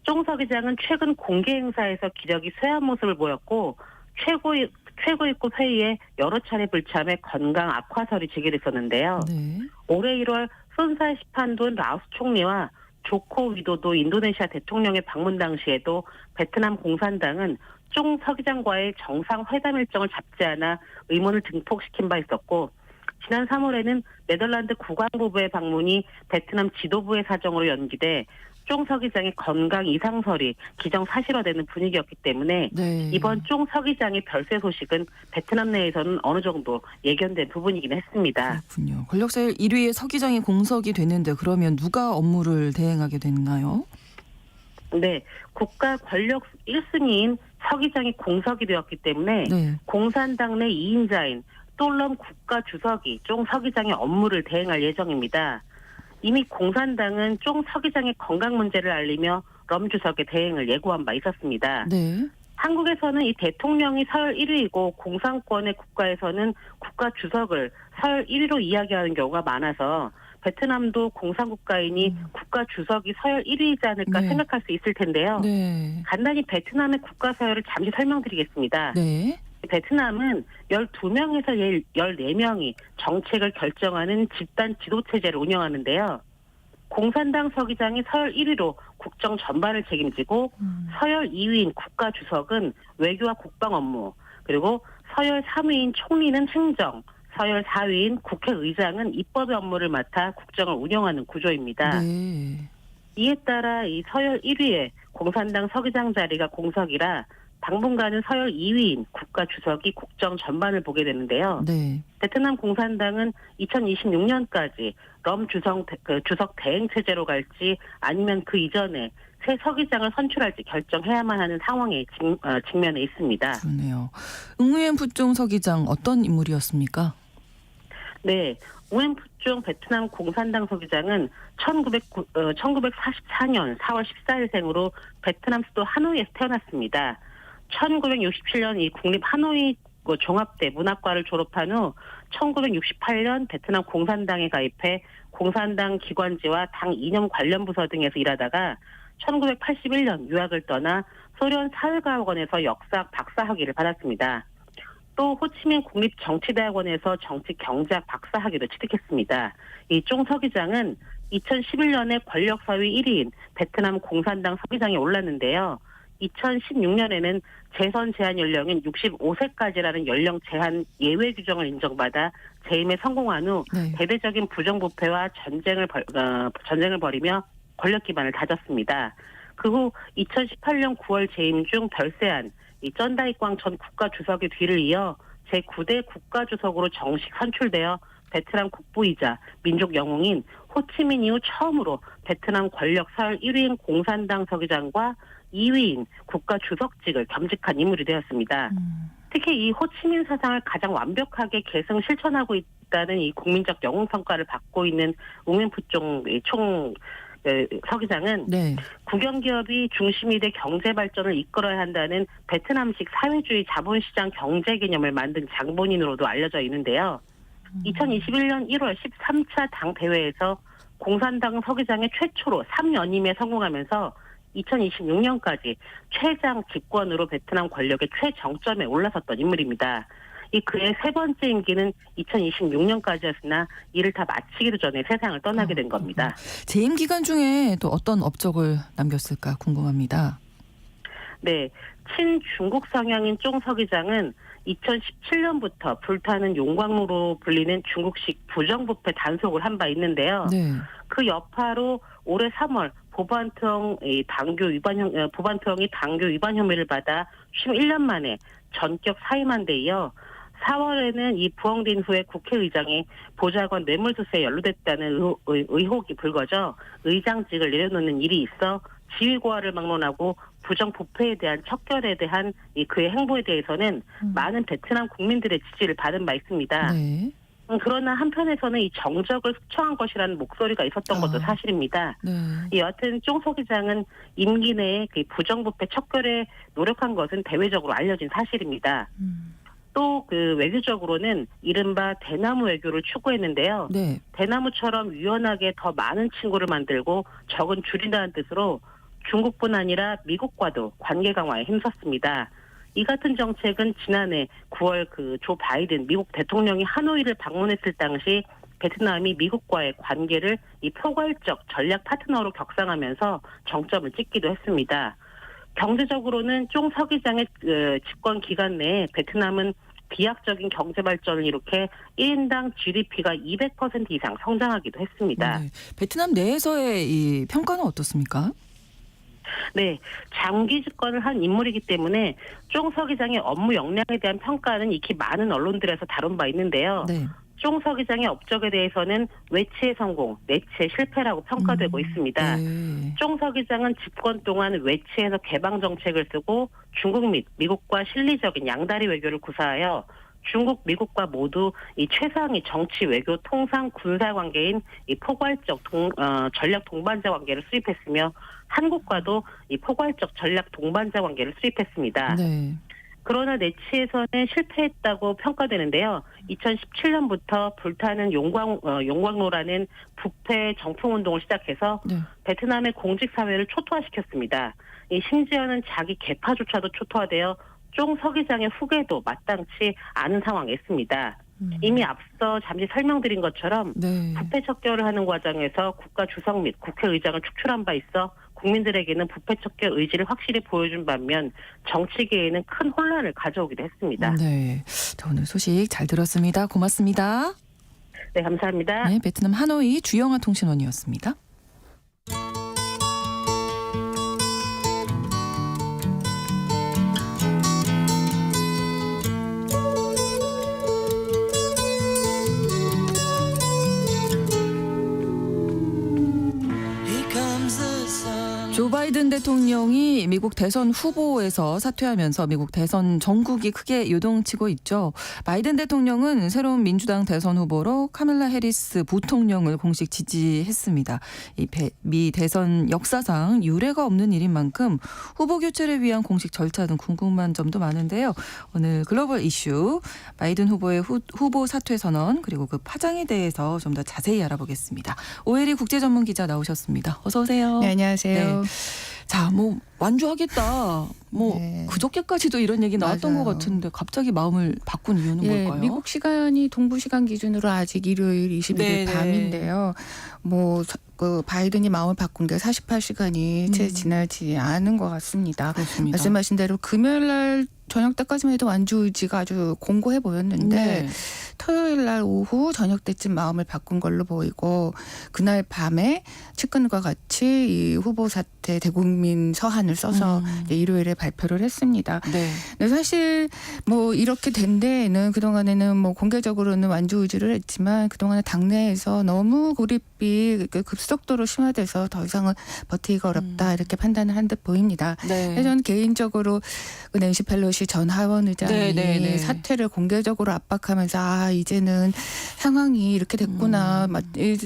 쫑 서기장은 최근 공개 행사에서 기력이 쇠한 모습을 보였고 최고위급 회의에 여러 차례 불참해 건강 악화설이 제기됐었는데요. 네. 올해 1월 손사이 시판돈 라오스 총리와 조코 위도도 인도네시아 대통령의 방문 당시에도 베트남 공산당은 쫑 서기장과의 정상회담 일정을 잡지 않아 의문을 증폭시킨 바 있었고 지난 3월에는 네덜란드 국방부의 방문이 베트남 지도부의 사정으로 연기돼 쫑 서기장의 건강 이상설이 기정사실화되는 분위기였기 때문에 네. 이번 쫑 서기장의 별세 소식은 베트남 내에서는 어느 정도 예견된 부분이긴 했습니다. 그렇군요. 권력 서열 1위의 서기장이 공석이 됐는데 그러면 누가 업무를 대행하게 됐나요? 네, 국가 권력 1순위인 서기장이 공석이 되었기 때문에 네. 공산당 내 2인자인 똘럼 국가주석이 쫑 서기장의 업무를 대행할 예정입니다. 이미 공산당은 쫑 서기장의 건강 문제를 알리며 럼 주석의 대행을 예고한 바 있었습니다. 네. 한국에서는 이 대통령이 서열 1위이고 공산권의 국가에서는 국가 주석을 서열 1위로 이야기하는 경우가 많아서 베트남도 공산국가이니 국가 주석이 서열 1위이지 않을까 네. 생각할 수 있을 텐데요. 네. 간단히 베트남의 국가 서열을 잠시 설명드리겠습니다. 네. 베트남은 12명에서 14명이 정책을 결정하는 집단 지도체제를 운영하는데요. 공산당 서기장이 서열 1위로 국정 전반을 책임지고 서열 2위인 국가 주석은 외교와 국방 업무, 그리고 서열 3위인 총리는 행정, 서열 4위인 국회의장은 입법의 업무를 맡아 국정을 운영하는 구조입니다. 네. 이에 따라 이 서열 1위에 공산당 서기장 자리가 공석이라 당분간은 서열 2위인 국가 주석이 국정 전반을 보게 되는데요. 네. 베트남 공산당은 2026년까지 럼 주석 대행 체제로 갈지 아니면 그 이전에 새 서기장을 선출할지 결정해야만 하는 상황에 직면해 있습니다. 그렇네요. 응우엔 푸종 서기장 어떤 인물이었습니까? 네, 우엔 푸종 베트남 공산당 서기장은 1944년 4월 14일생으로 베트남 수도 하노이에서 태어났습니다. 1967년 이 국립 하노이 종합대 문학과를 졸업한 후 1968년 베트남 공산당에 가입해 공산당 기관지와 당 이념 관련 부서 등에서 일하다가 1981년 유학을 떠나 소련 사회과학원에서 역사학 박사학위를 받았습니다. 또 호치민 국립정치대학원에서 정치경제학 박사학위를 취득했습니다. 이 쫑 서기장은 2011년에 권력사위 1위인 베트남 공산당 서기장에 올랐는데요. 2016년에는 재선 제한 연령인 65세까지라는 연령 제한 예외 규정을 인정받아 재임에 성공한 후 네. 대대적인 부정부패와 전쟁을 벌이며 권력 기반을 다졌습니다. 그 후 2018년 9월 재임 중 별세한 이 쩐다이광 전 국가주석의 뒤를 이어 제9대 국가주석으로 정식 선출되어 베트남 국부이자 민족 영웅인 호치민 이후 처음으로 베트남 권력 서열 1위인 공산당 서기장과 2위인 국가주석직을 겸직한 인물이 되었습니다. 특히 이 호치민 사상을 가장 완벽하게 계승 실천하고 있다는 이 국민적 영웅 평가를 받고 있는 웅웬 푸종 총 서기장은 네. 국영기업이 중심이 돼 경제 발전을 이끌어야 한다는 베트남식 사회주의 자본시장 경제 개념을 만든 장본인으로도 알려져 있는데요. 2021년 1월 13차 당 대회에서 공산당 서기장의 최초로 3연임에 성공하면서 2026년까지 최장 집권으로 베트남 권력의 최정점에 올라섰던 인물입니다. 이 그의 세 번째 임기는 2026년까지였으나 이를 다 마치기도 전에 세상을 떠나게 된 겁니다. 재임 기간 중에 또 어떤 업적을 남겼을까 궁금합니다. 네, 친중국 성향인 쫑 서기장은 2017년부터 불타는 용광로로 불리는 중국식 부정부패 단속을 한 바 있는데요. 네. 그 여파로 올해 3월 보반투엉이 당교 위반 혐의를 받아 11년 만에 전격 사임한 데 이어 4월에는 이 부엉된 후에 국회의장이 보좌관 뇌물수수에 연루됐다는 의혹이 불거져 의장직을 내려놓는 일이 있어 지위고하를 막론하고 부정부패에 대한 척결에 대한 이 그의 행보에 대해서는 많은 베트남 국민들의 지지를 받은 바 있습니다. 네. 그러나 한편에서는 이 정적을 숙청한 것이라는 목소리가 있었던 것도 사실입니다. 네. 여하튼 쫑 서기장은 임기 내에 그 부정부패 척결에 노력한 것은 대외적으로 알려진 사실입니다. 또 그 외교적으로는 이른바 대나무 외교를 추구했는데요. 네. 대나무처럼 유연하게 더 많은 친구를 만들고 적은 줄인다는 뜻으로 중국뿐 아니라 미국과도 관계 강화에 힘썼습니다. 이 같은 정책은 지난해 9월 그 조 바이든 미국 대통령이 하노이를 방문했을 당시 베트남이 미국과의 관계를 이 포괄적 전략 파트너로 격상하면서 정점을 찍기도 했습니다. 경제적으로는 쫑 서기장의 집권 기간 내에 베트남은 비약적인 경제 발전을 이룩해 1인당 GDP가 200% 이상 성장하기도 했습니다. 네. 베트남 내에서의 이 평가는 어떻습니까? 네, 장기 집권을 한 인물이기 때문에 쫑 서기장의 업무 역량에 대한 평가는 익히 많은 언론들에서 다룬 바 있는데요. 네. 쫑 서기장의 업적에 대해서는 외치의 성공, 내치의 실패라고 평가되고 있습니다. 네. 쫑 서기장은 집권 동안 외치에서 개방 정책을 쓰고 중국 및 미국과 실리적인 양다리 외교를 구사하여 중국, 미국과 모두 이 최상위 정치, 외교, 통상, 군사 관계인 이 포괄적 전략 동반자 관계를 수립했으며 한국과도 이 포괄적 전략 동반자 관계를 수립했습니다. 네. 그러나 내치에서는 실패했다고 평가되는데요. 2017년부터 불타는 용광로라는 부패 정풍 운동을 시작해서 네. 베트남의 공직 사회를 초토화시켰습니다. 심지어는 자기 계파조차도 초토화되어 쫑 서기장의 후계도 마땅치 않은 상황에 있습니다. 이미 앞서 잠시 설명드린 것처럼 네. 부패 척결을 하는 과정에서 국가 주석 및 국회의장을 축출한 바 있어 국민들에게는 부패 척결 의지를 확실히 보여준 반면 정치계에는 큰 혼란을 가져오기도 했습니다. 네. 자, 오늘 소식 잘 들었습니다. 고맙습니다. 네, 감사합니다. 네, 베트남 하노이 주영아 통신원이었습니다. Here comes the sun. 조 바이든 대통령이 미국 대선 후보에서 사퇴하면서 미국 대선 전국이 크게 요동치고 있죠. 바이든 대통령은 새로운 민주당 대선 후보로 카밀라 해리스 부통령을 공식 지지했습니다. 미 대선 역사상 유례가 없는 일인 만큼 후보 교체를 위한 공식 절차 등 궁금한 점도 많은데요. 오늘 글로벌 이슈 바이든 후보의 후보 사퇴 선언 그리고 그 파장에 대해서 좀 더 자세히 알아보겠습니다. 오혜리 국제전문기자 나오셨습니다. 어서 오세요. 네, 안녕하세요. 네. 자, 뭐 완주하겠다. 뭐 네. 그저께까지도 이런 얘기 나왔던 맞아요. 것 같은데 갑자기 마음을 바꾼 이유는 예, 뭘까요? 미국 시간이 동부 시간 기준으로 아직 일요일 21일 네네. 밤인데요. 뭐 그 바이든이 마음을 바꾼 게 48시간이 채 지나지 않은 것 같습니다. 그렇습니다. 말씀하신 대로 금요일 날 저녁 때까지만 해도 완주 의지가 아주 공고해 보였는데 네. 토요일 날 오후 저녁 때쯤 마음을 바꾼 걸로 보이고 그날 밤에 측근과 같이 이 후보 사퇴 대국민 서한을 써서 이제 일요일에 발표를 했습니다. 네. 근데 사실 뭐 이렇게 된 데에는 그동안에는 뭐 공개적으로는 완주 의지를 했지만 그동안에 당내에서 너무 고립이 급속도로 심화돼서 더 이상은 버티기가 어렵다 이렇게 판단을 한 듯 보입니다. 네. 그래서 저는 개인적으로 그 낸시 펠로시 전 하원 의장이 네. 사퇴를 공개적으로 압박하면서 아 이제는 상황이 이렇게 됐구나 이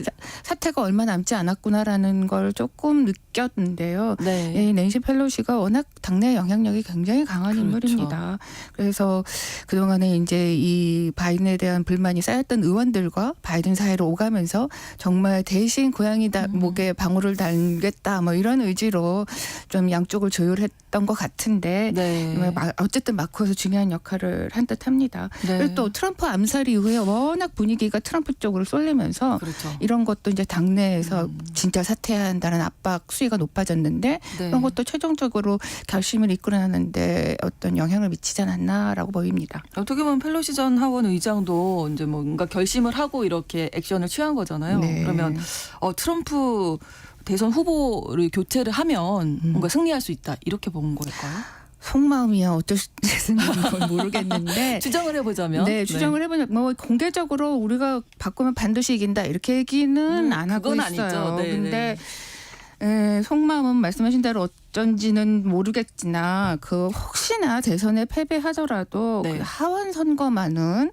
사퇴가 얼마 남지 않았구나라는 걸 조금 느꼈는데요. 네. 이 낸시 펠로시가 워낙 당내 영향력이 굉장히 강한 그렇죠. 인물입니다. 그래서 그동안에 이제 이 바이든에 대한 불만이 쌓였던 의원들과 바이든 사이로 오가면서 정말 대신 고양이 목에 방울을 달겠다 뭐 이런 의지로 좀 양쪽을 조율했던 것 같은데 네. 어쨌든 마크에서 중요한 역할을 한 듯합니다. 네. 그리고 또 트럼프 암살 이후에 워낙 분위기가 트럼프 쪽으로 쏠리면서 그렇죠. 이런 것도 이제 당내에서 진짜 사퇴해야 한다는 압박 수위가 높아졌는데 네. 그런 것도 최종적으로 결심을 이끌어내는데 어떤 영향을 미치지 않았나라고 보입니다. 어떻게 보면 펠로시 전 하원 의장도 이제 뭔가 결심을 하고 이렇게 액션을 취한 거잖아요. 네. 그러면 트럼프 대선 후보를 교체를 하면 뭔가 승리할 수 있다 이렇게 본 걸까요? 속마음이야 어쩔 수 있는 건 모르겠는데 추정을 해보자면 네, 추정을 해보면 뭐 공개적으로 우리가 바꾸면 반드시 이긴다 이렇게 얘기는 안 하고 그건 있어요. 아니죠. 네, 근데 속마음은 말씀하신 대로 어쩐지는 모르겠지나 그 혹시나 대선에 패배하더라도 네. 그 하원 선거만은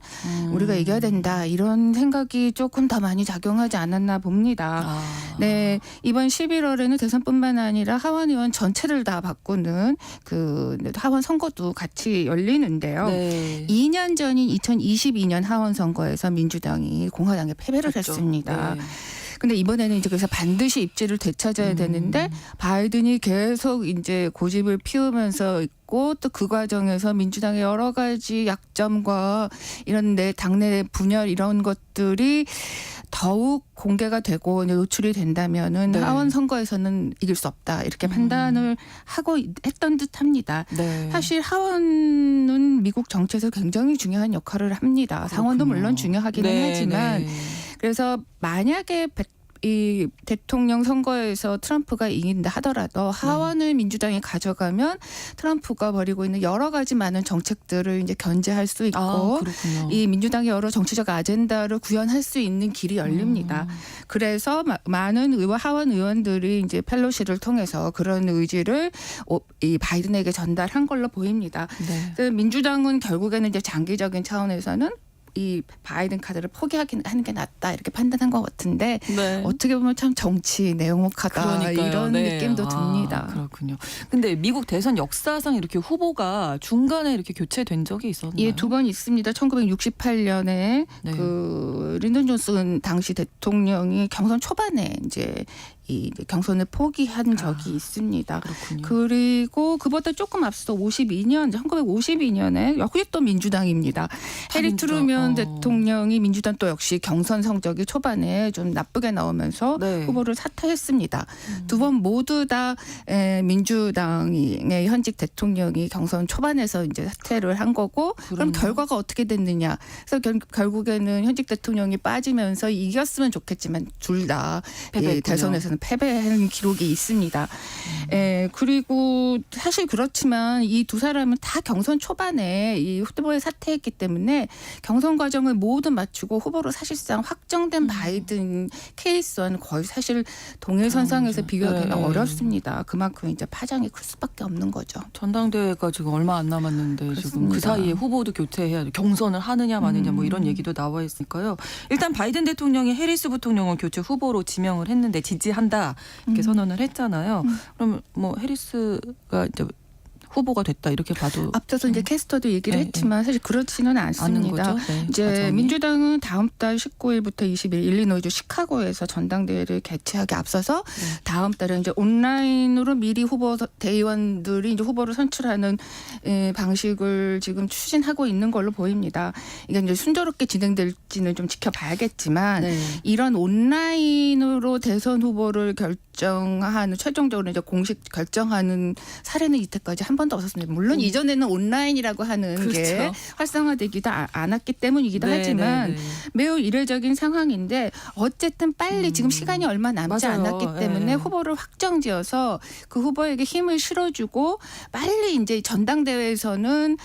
우리가 이겨야 된다 이런 생각이 조금 더 많이 작용하지 않았나 봅니다. 네, 이번 11월에는 대선뿐만 아니라 하원 의원 전체를 다 바꾸는 그 하원 선거도 같이 열리는데요. 네. 2년 전인 2022년 하원 선거에서 민주당이 공화당에 패배를 그렇죠. 했습니다. 네. 근데 이번에는 이제 그래서 반드시 입지를 되찾아야 되는데 바이든이 계속 이제 고집을 피우면서 있고 또 그 과정에서 민주당의 여러 가지 약점과 이런 당내 분열 이런 것들이 더욱 공개가 되고 노출이 된다면은 네. 하원 선거에서는 이길 수 없다 이렇게 판단을 하고 했던 듯합니다. 네. 사실 하원은 미국 정치에서 굉장히 중요한 역할을 합니다. 상원도 그렇군요. 물론 중요하기는 네, 하지만 네. 그래서 만약에 이 대통령 선거에서 트럼프가 이긴다 하더라도 하원을 민주당이 가져가면 트럼프가 벌이고 있는 여러 가지 많은 정책들을 이제 견제할 수 있고 그렇군요. 이 민주당의 여러 정치적 아젠다를 구현할 수 있는 길이 열립니다. 그래서 많은 하원 의원들이 이제 펠로시를 통해서 그런 의지를 이 바이든에게 전달한 걸로 보입니다. 네. 그래서 민주당은 결국에는 이제 장기적인 차원에서는 이 바이든 카드를 포기하는 게 낫다 이렇게 판단한 것 같은데 네. 어떻게 보면 참 정치 내용혹하다 그러니까요. 이런 네. 느낌도 듭니다. 그렇군요. 근데 미국 대선 역사상 이렇게 후보가 중간에 이렇게 교체된 적이 있었나요? 예, 2번 있습니다. 1968년에 네. 그 린던 존슨 당시 대통령이 경선 초반에 이제 이 경선을 포기한 적이 있습니다. 그렇군요. 그리고 그보다 조금 앞서 1952년에 역시 또 민주당입니다. 해리 트루먼 대통령이 민주당 또 역시 경선 성적이 초반에 좀 나쁘게 나오면서 네. 후보를 사퇴했습니다. 두 번 모두 다 민주당의 현직 대통령이 경선 초반에서 이제 사퇴를 한 거고 그럼 그러네요. 결과가 어떻게 됐느냐. 그래서 결국에는 현직 대통령이 빠지면서 이겼으면 좋겠지만 둘 다 대선에서는 패배한 기록이 있습니다. 그리고 사실 그렇지만 이 두 사람은 다 경선 초반에 이 후보에 사퇴했기 때문에 경선 과정을 모두 맞추고 후보로 사실상 확정된 바이든 케이스와는 거의 사실 동일선상에서 비교하기는 네. 어렵습니다. 그만큼 이제 파장이 클 수밖에 없는 거죠. 전당대회가 지금 얼마 안 남았는데 지금 그 그렇습니다. 사이에 후보도 교체해야 돼. 경선을 하느냐 마느냐 뭐 이런 얘기도 나와 있으니까요. 일단 바이든 대통령이 해리스 부통령을 교체 후보로 지명을 했는데 지지한다 이렇게 선언을 했잖아요. 그럼 뭐 해리스가 이제 후보가 됐다 이렇게 봐도 앞서서 이제 캐스터도 얘기를 네, 했지만 사실 그렇지는 아는 않습니다. 거죠. 네, 이제 과정이. 민주당은 다음 달 19일부터 20일 일리노이주 시카고에서 전당대회를 개최하기 앞서서 다음 달에 이제 온라인으로 미리 후보 대의원들이 이제 후보를 선출하는 방식을 지금 추진하고 있는 걸로 보입니다. 이게 이제 순조롭게 진행될지는 좀 지켜봐야겠지만 네. 이런 온라인으로 대선 후보를 결정하는 최종적으로 이제 공식 결정하는 사례는 이때까지 한 번도 없었습니다. 물론 이전에는 온라인이라고 하는 그렇죠. 게 활성화되기도 않았기 때문이기도 네, 하지만 네, 네. 매우 이례적인 상황인데 어쨌든 빨리 지금 시간이 얼마 남지 맞아요. 않았기 때문에 네. 후보를 확정지어서 그 후보에게 힘을 실어주고 빨리 이제 전당대회에서는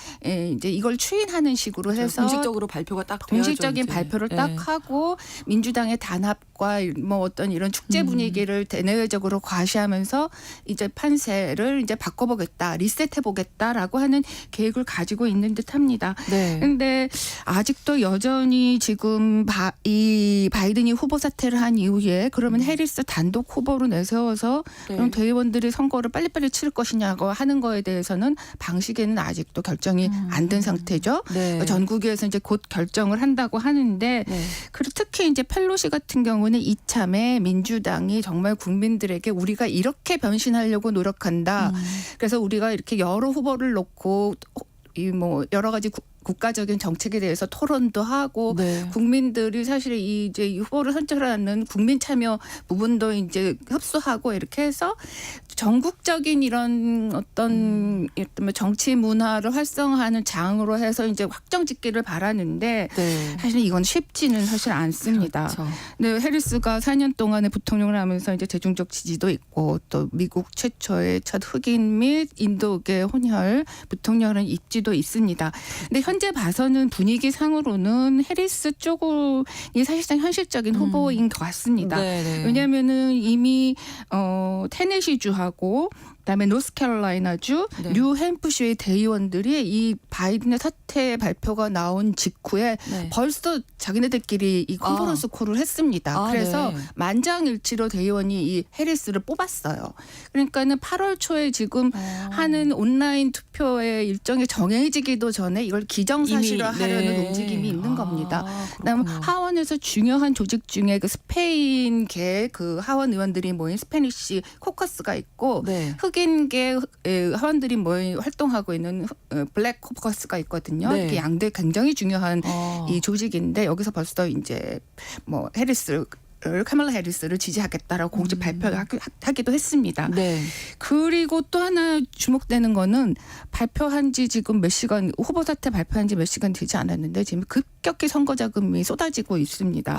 이제 이걸 추인하는 식으로 해서 공식적으로 발표가 딱 공식적인 돼야죠, 이제. 발표를 네. 딱 하고 민주당의 단합과 뭐 어떤 이런 축제 분위기를 대내외적으로 과시하면서 이제 판세를 이제 바꿔보겠다, 리셋해보겠다라고 하는 계획을 가지고 있는 듯합니다. 네. 그런데 아직도 여전히 지금 이 바이든이 후보 사퇴를 한 이후에 그러면 해리스 단독 후보로 내세워서 네. 그럼 대의원들이 선거를 빨리빨리 치를 것이냐고 하는 거에 대해서는 방식에는 아직도 결정이 안 된 상태죠. 네. 전국위에서 이제 곧 결정을 한다고 하는데 네. 그리고 특히 이제 펠로시 같은 경우는 이참에 민주당이 정말 국민들에게 우리가 이렇게 변신하려고 노력한다. 그래서 우리가 이렇게 여러 후보를 놓고 이 뭐 여러 가지 국가적인 정책에 대해서 토론도 하고 네. 국민들이 사실 이제 이 후보를 선출하는 국민 참여 부분도 이제 흡수하고 이렇게 해서 전국적인 이런 어떤 정치 문화를 활성화하는 장으로 해서 이제 확정짓기를 바라는데 네. 사실 이건 쉽지는 사실 않습니다. 그렇죠. 네, 해리스가 4년 동안에 부통령을 하면서 이제 대중적 지지도 있고 또 미국 최초의 첫 흑인 및 인도계 혼혈 부통령은 입지도 있습니다. 근데 현재 봐서는 분위기 상으로는 해리스 쪽이 사실상 현실적인 후보인 것 같습니다. 네, 네. 왜냐하면은 이미 테네시주하고 그다음에 노스캐롤라이나주, 네. 뉴햄프셔의 대의원들이 이 바이든의 사퇴 발표가 나온 직후에 네. 벌써 자기네들끼리 이 컨퍼런스 콜을 했습니다. 아, 그래서 네. 만장일치로 대의원이 이 해리스를 뽑았어요. 그러니까는 8월 초에 지금 하는 온라인 투표의 일정이 정해지기도 전에 이걸 기정사실화하려는 이미, 네. 움직임이 있는 겁니다. 그렇군요. 그다음 하원에서 중요한 조직 중에 그 스페인계 그 하원 의원들이 모인 스페니쉬 코커스가 있고 네. 흑인계 하원들이 모인 활동하고 있는 블랙 코커스가 있거든요. 네. 이렇게 양대 굉장히 중요한 아. 이 조직인데 여기서 벌써 이제 뭐 해리스 카멀라 해리스를 지지하겠다라고 공식 발표하기도 했습니다. 네. 그리고 또 하나 주목되는 거는 발표한 지 지금 몇 시간 후보 사퇴 발표한 지 몇 시간 되지 않았는데 지금 급격히 선거 자금이 쏟아지고 있습니다.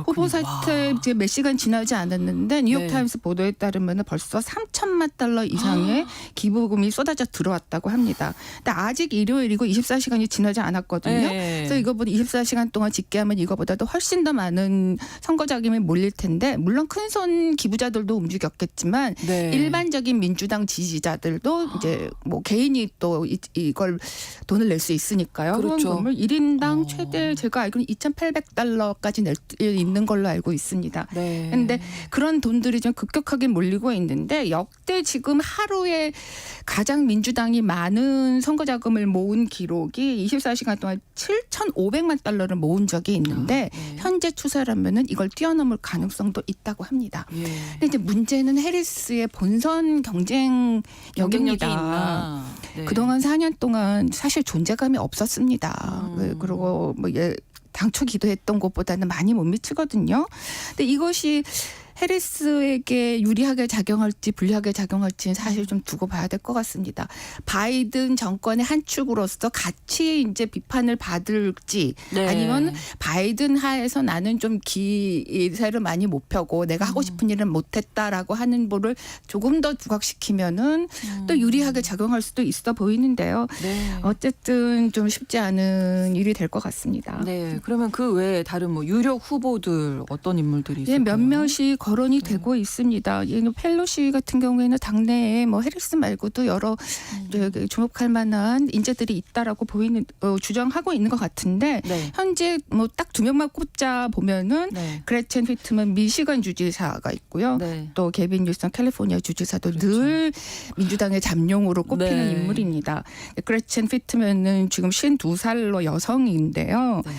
후보 사퇴 이제 몇 시간 지나지 않았는데 뉴욕타임스 보도에 따르면 벌써 3천만 달러 이상의 기부금이 쏟아져 들어왔다고 합니다. 근데 아직 일요일이고 24시간이 지나지 않았거든요. 네. 그래서 이거보다 24시간 동안 집계하면 이거보다도 훨씬 더 많은 선거 자금이 몰릴 텐데 물론 큰손 기부자들도 움직였겠지만 네. 일반적인 민주당 지지자들도 이제 뭐 개인이 또 이걸 돈을 낼 수 있으니까요. 그렇죠. 후원금을 1인당 최대 제가 알기로는 2,800달러까지 낼 수 있는 걸로 알고 있습니다. 네. 그런데 그런 돈들이 좀 급격하게 몰리고 있는데 역대 지금 하루에 가장 민주당이 많은 선거 자금을 모은 기록이 24시간 동안 7,500만 달러를 모은 적이 있는데 현재 추세라면은 이걸 뛰어넘을 가능성도 있다고 합니다. 예. 근데 이제 문제는 해리스의 본선 경쟁력이 경쟁력입니다. 있나. 네. 그동안 4년 동안 사실 존재감이 없었습니다. 그리고 뭐 당초 기도했던 것보다는 많이 못 미치거든요. 근데 이것이 해리스에게 유리하게 작용할지 불리하게 작용할지는 사실 좀 두고 봐야 될 것 같습니다. 바이든 정권의 한 축으로서 같이 이제 비판을 받을지 네. 아니면 바이든 하에서 나는 좀 기세를 많이 못 펴고 내가 하고 싶은 일은 못했다라고 하는 거를 조금 더 부각시키면은 또 유리하게 작용할 수도 있어 보이는데요. 네. 어쨌든 좀 쉽지 않은 일이 될 것 같습니다. 네. 그러면 그 외에 다른 뭐 유력 후보들 어떤 인물들이 있을까요? 예, 몇몇이 거론이 되고 있습니다. 펠로시 같은 경우에는 당내에 뭐 해리스 말고도 여러 주목할 만한 인재들이 있다라고 주장하고 있는 것 같은데 네. 현재 뭐 딱 두 명만 꼽자 보면은 네. 그레첸 휘트먼 미시간 주지사가 있고요. 네. 또 게빈 뉴섬 캘리포니아 주지사도 그렇죠. 늘 민주당의 잠룡으로 꼽히는 네. 인물입니다. 그레첸 휘트먼은 지금 52살로 여성인데요. 네.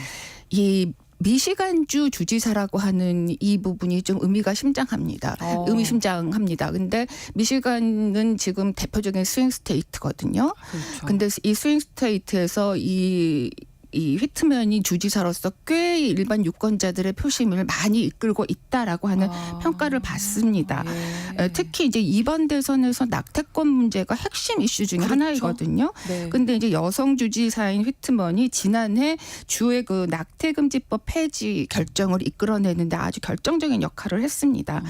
이 미시간주 주지사라고 하는 이 부분이 좀 의미심장합니다. 의미심장합니다. 근데 미시간은 지금 대표적인 스윙 스테이트거든요. 그렇죠. 근데 이 스윙 스테이트에서 이 휘트맨이 주지사로서 꽤 일반 유권자들의 표심을 많이 이끌고 있다라고 하는 평가를 받습니다. 예. 특히 이제 이번 대선에서 낙태권 문제가 핵심 이슈 중에 그렇죠. 하나이거든요. 네. 근데 이제 여성 주지사인 휘트먼이 지난해 주의 그 낙태금지법 폐지 결정을 이끌어내는데 아주 결정적인 역할을 했습니다.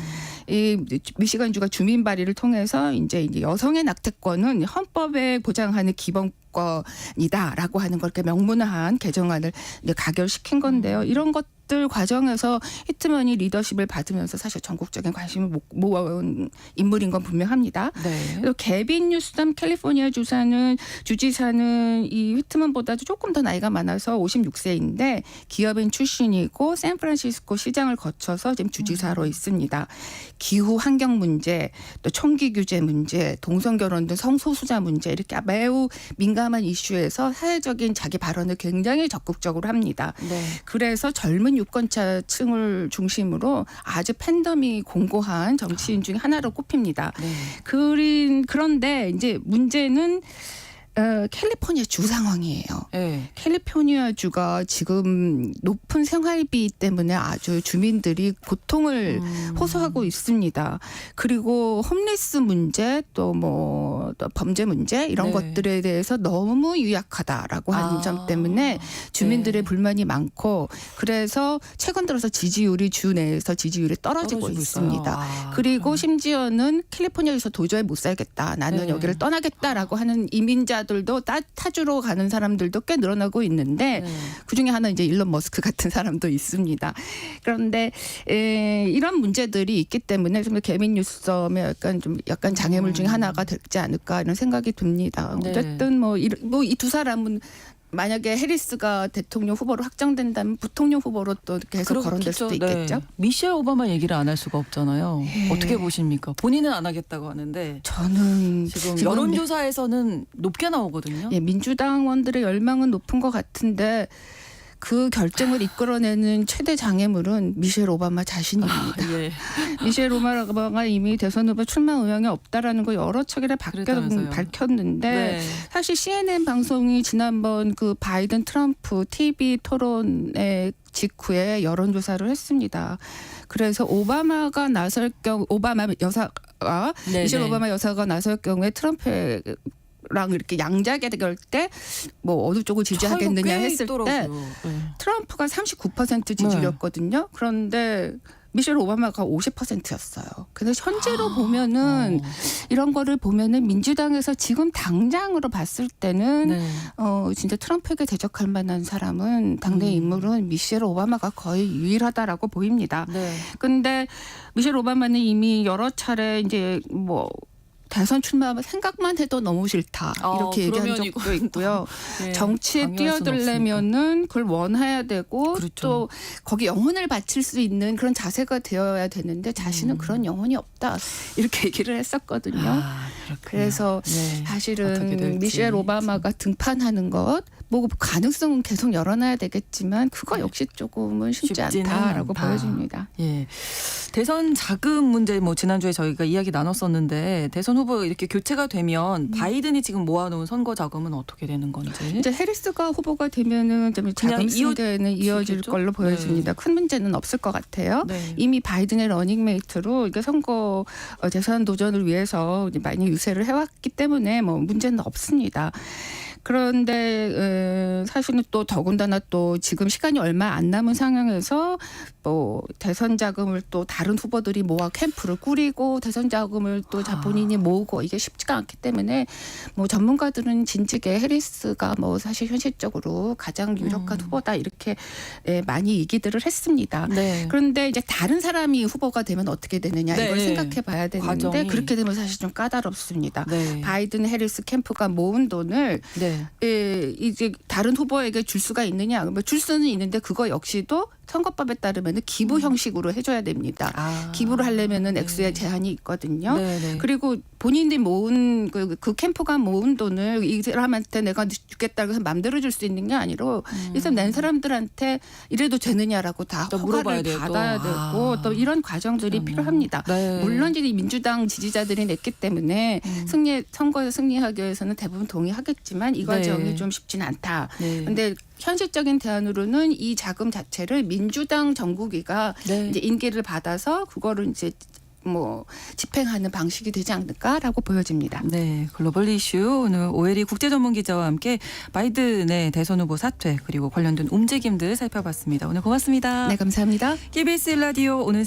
이 미시간주가 주민 발의를 통해서 이제 여성의 낙태권은 헌법에 보장하는 기본권이다라고 하는 걸 이렇게 명문화한 개정안을 이제 가결시킨 건데요. 이런 것들 과정에서 히트먼이 리더십을 받으면서 사실 전국적인 관심을 모아온 인물인 건 분명합니다. 네. 그리고 게빈 뉴섬 캘리포니아 주지사는 이 휘트먼보다도 조금 더 나이가 많아서 56세인데 기업인 출신이고 샌프란시스코 시장을 거쳐서 지금 주지사로 있습니다. 기후 환경 문제, 또 총기 규제 문제, 동성 결혼 등 성소수자 문제 이렇게 매우 민감한 이슈에서 사회적인 자기 발언을 굉장히 적극적으로 합니다. 네. 그래서 젊은 유권자층을 중심으로 아주 팬덤이 공고한 정치인 중에 하나로 꼽힙니다. 네. 그런데 이제 문제는 캘리포니아 주 상황이에요. 네. 캘리포니아 주가 지금 높은 생활비 때문에 아주 주민들이 고통을 호소하고 있습니다. 그리고 홈리스 문제 또 범죄 문제 이런 네. 것들에 대해서 너무 유약하다라고 하는 점 때문에 주민들의 네. 불만이 많고 그래서 최근 들어서 지지율이 주 내에서 지지율이 떨어지고 있습니다. 그리고 심지어는 캘리포니아에서 도저히 못 살겠다. 나는 네. 여기를 떠나겠다라고 하는 이민자들도 타주로 가는 사람들도 꽤 늘어나고 있는데 네. 그중에 하나 이제 일론 머스크 같은 사람도 있습니다. 그런데 이런 문제들이 있기 때문에 좀 개빈 뉴섬의 약간 장애물 중에 하나가 되지 않을까 이런 생각이 듭니다. 네. 어쨌든 이 두 사람은 만약에 해리스가 대통령 후보로 확정된다면 부통령 후보로 또 계속 거론될 수도 있겠죠. 네. 미셸 오바마 얘기를 안 할 수가 없잖아요. 예. 어떻게 보십니까? 본인은 안 하겠다고 하는데 저는 지금 여론조사에서는 높게 나오거든요. 민주당원들의 열망은 높은 것 같은데 그 결정을 이끌어내는 최대 장애물은 미셸 오바마 자신입니다. 예. 미셸 오바마가 이미 대선 후보 출마 의향이 없다라는 걸 여러 차례 그랬다면서요. 밝혔는데 네. 사실 CNN 방송이 지난번 그 바이든 트럼프 TV 토론의 직후에 여론조사를 했습니다. 그래서 오바마 여사가 네, 미셸 네. 오바마 여사가 나설 경우에 트럼프랑 이렇게 양자게 될 때 뭐 어느 쪽을 지지하겠느냐 차이가 꽤 했을 때 있더라고요. 네. 트럼프가 39% 지지율이었거든요. 그런데 미셸 오바마가 50%였어요. 그래서 현재로 보면은 이런 거를 보면은 민주당에서 지금 당장으로 봤을 때는 네. 진짜 트럼프에게 대적할 만한 사람은 당내 인물은 미셸 오바마가 거의 유일하다라고 보입니다. 네. 근데 미셸 오바마는 이미 여러 차례 이제 뭐 대선 출마하면 생각만 해도 너무 싫다 이렇게 얘기한 그러면 적도 있고요. 네, 정치에 강요할 수는 뛰어들려면은 그걸 원해야 되고 그렇죠. 또 거기 영혼을 바칠 수 있는 그런 자세가 되어야 되는데 자신은 그런 영혼이 없다 이렇게 얘기를 했었거든요. 그렇군요. 그래서 네. 어떻게 사실은 될지. 미셸 오바마가 등판하는 것 뭐 가능성은 계속 열어놔야 되겠지만 그거 역시 조금은 쉽지 쉽지는 않다라고 않다. 보여집니다. 예. 대선 자금 문제 뭐 지난주에 저희가 이야기 나눴었는데 대선 후보 이렇게 교체가 되면 바이든이 지금 모아놓은 선거 자금은 어떻게 되는 건지. 이제 해리스가 후보가 되면은 좀 자금 승계는 이어질 이어지겠죠? 걸로 보여집니다. 큰 문제는 없을 것 같아요. 네. 이미 바이든의 러닝메이트로 이게 선거 대선 도전을 위해서 이제 많이 유세를 해왔기 때문에 뭐 문제는 없습니다. 그런데 사실은 또 더군다나 또 지금 시간이 얼마 안 남은 상황에서 뭐 대선 자금을 또 다른 후보들이 모아 캠프를 꾸리고 대선 자금을 또 본인이 모으고 이게 쉽지가 않기 때문에 뭐 전문가들은 진즉에 해리스가 뭐 사실 현실적으로 가장 유력한 후보다 이렇게 많이 얘기들을 했습니다. 네. 그런데 이제 다른 사람이 후보가 되면 어떻게 되느냐 이걸 네. 생각해 봐야 되는데 과정이. 그렇게 되면 사실 좀 까다롭습니다. 네. 바이든 해리스 캠프가 모은 돈을 네. 이제 다른 후보에게 줄 수가 있느냐? 뭐 줄 수는 있는데 그거 역시도 선거법에 따르면 기부 형식으로 해줘야 됩니다. 기부를 하려면은 액수에 제한이 있거든요. 네. 그리고 본인들이 모은 그 캠프가 모은 돈을 이 사람한테 내가 주겠다고 해서 맘대로 줄 수 있는 게 아니라 일단 낸 사람들한테 이래도 되느냐라고 다 또 물어봐야 허가를 되고. 받아야 되고 또 이런 과정들이 필요합니다. 네. 물론 이제 민주당 지지자들이 냈기 때문에 선거에 승리하기 위해서는 대부분 동의하겠지만 이 과정이 네. 좀 쉽지는 않다. 네. 근데 현실적인 대안으로는 이 자금 자체를 민주당 정국위가 네. 이제 인계를 받아서 그거를 이제 뭐 집행하는 방식이 되지 않을까라고 보여집니다. 네, 글로벌 이슈 오늘 오혜리 국제전문기자와 함께 바이든의 대선 후보 사퇴 그리고 관련된 움직임들 살펴봤습니다. 오늘 고맙습니다. 네, 감사합니다. KBS 1라디오 오늘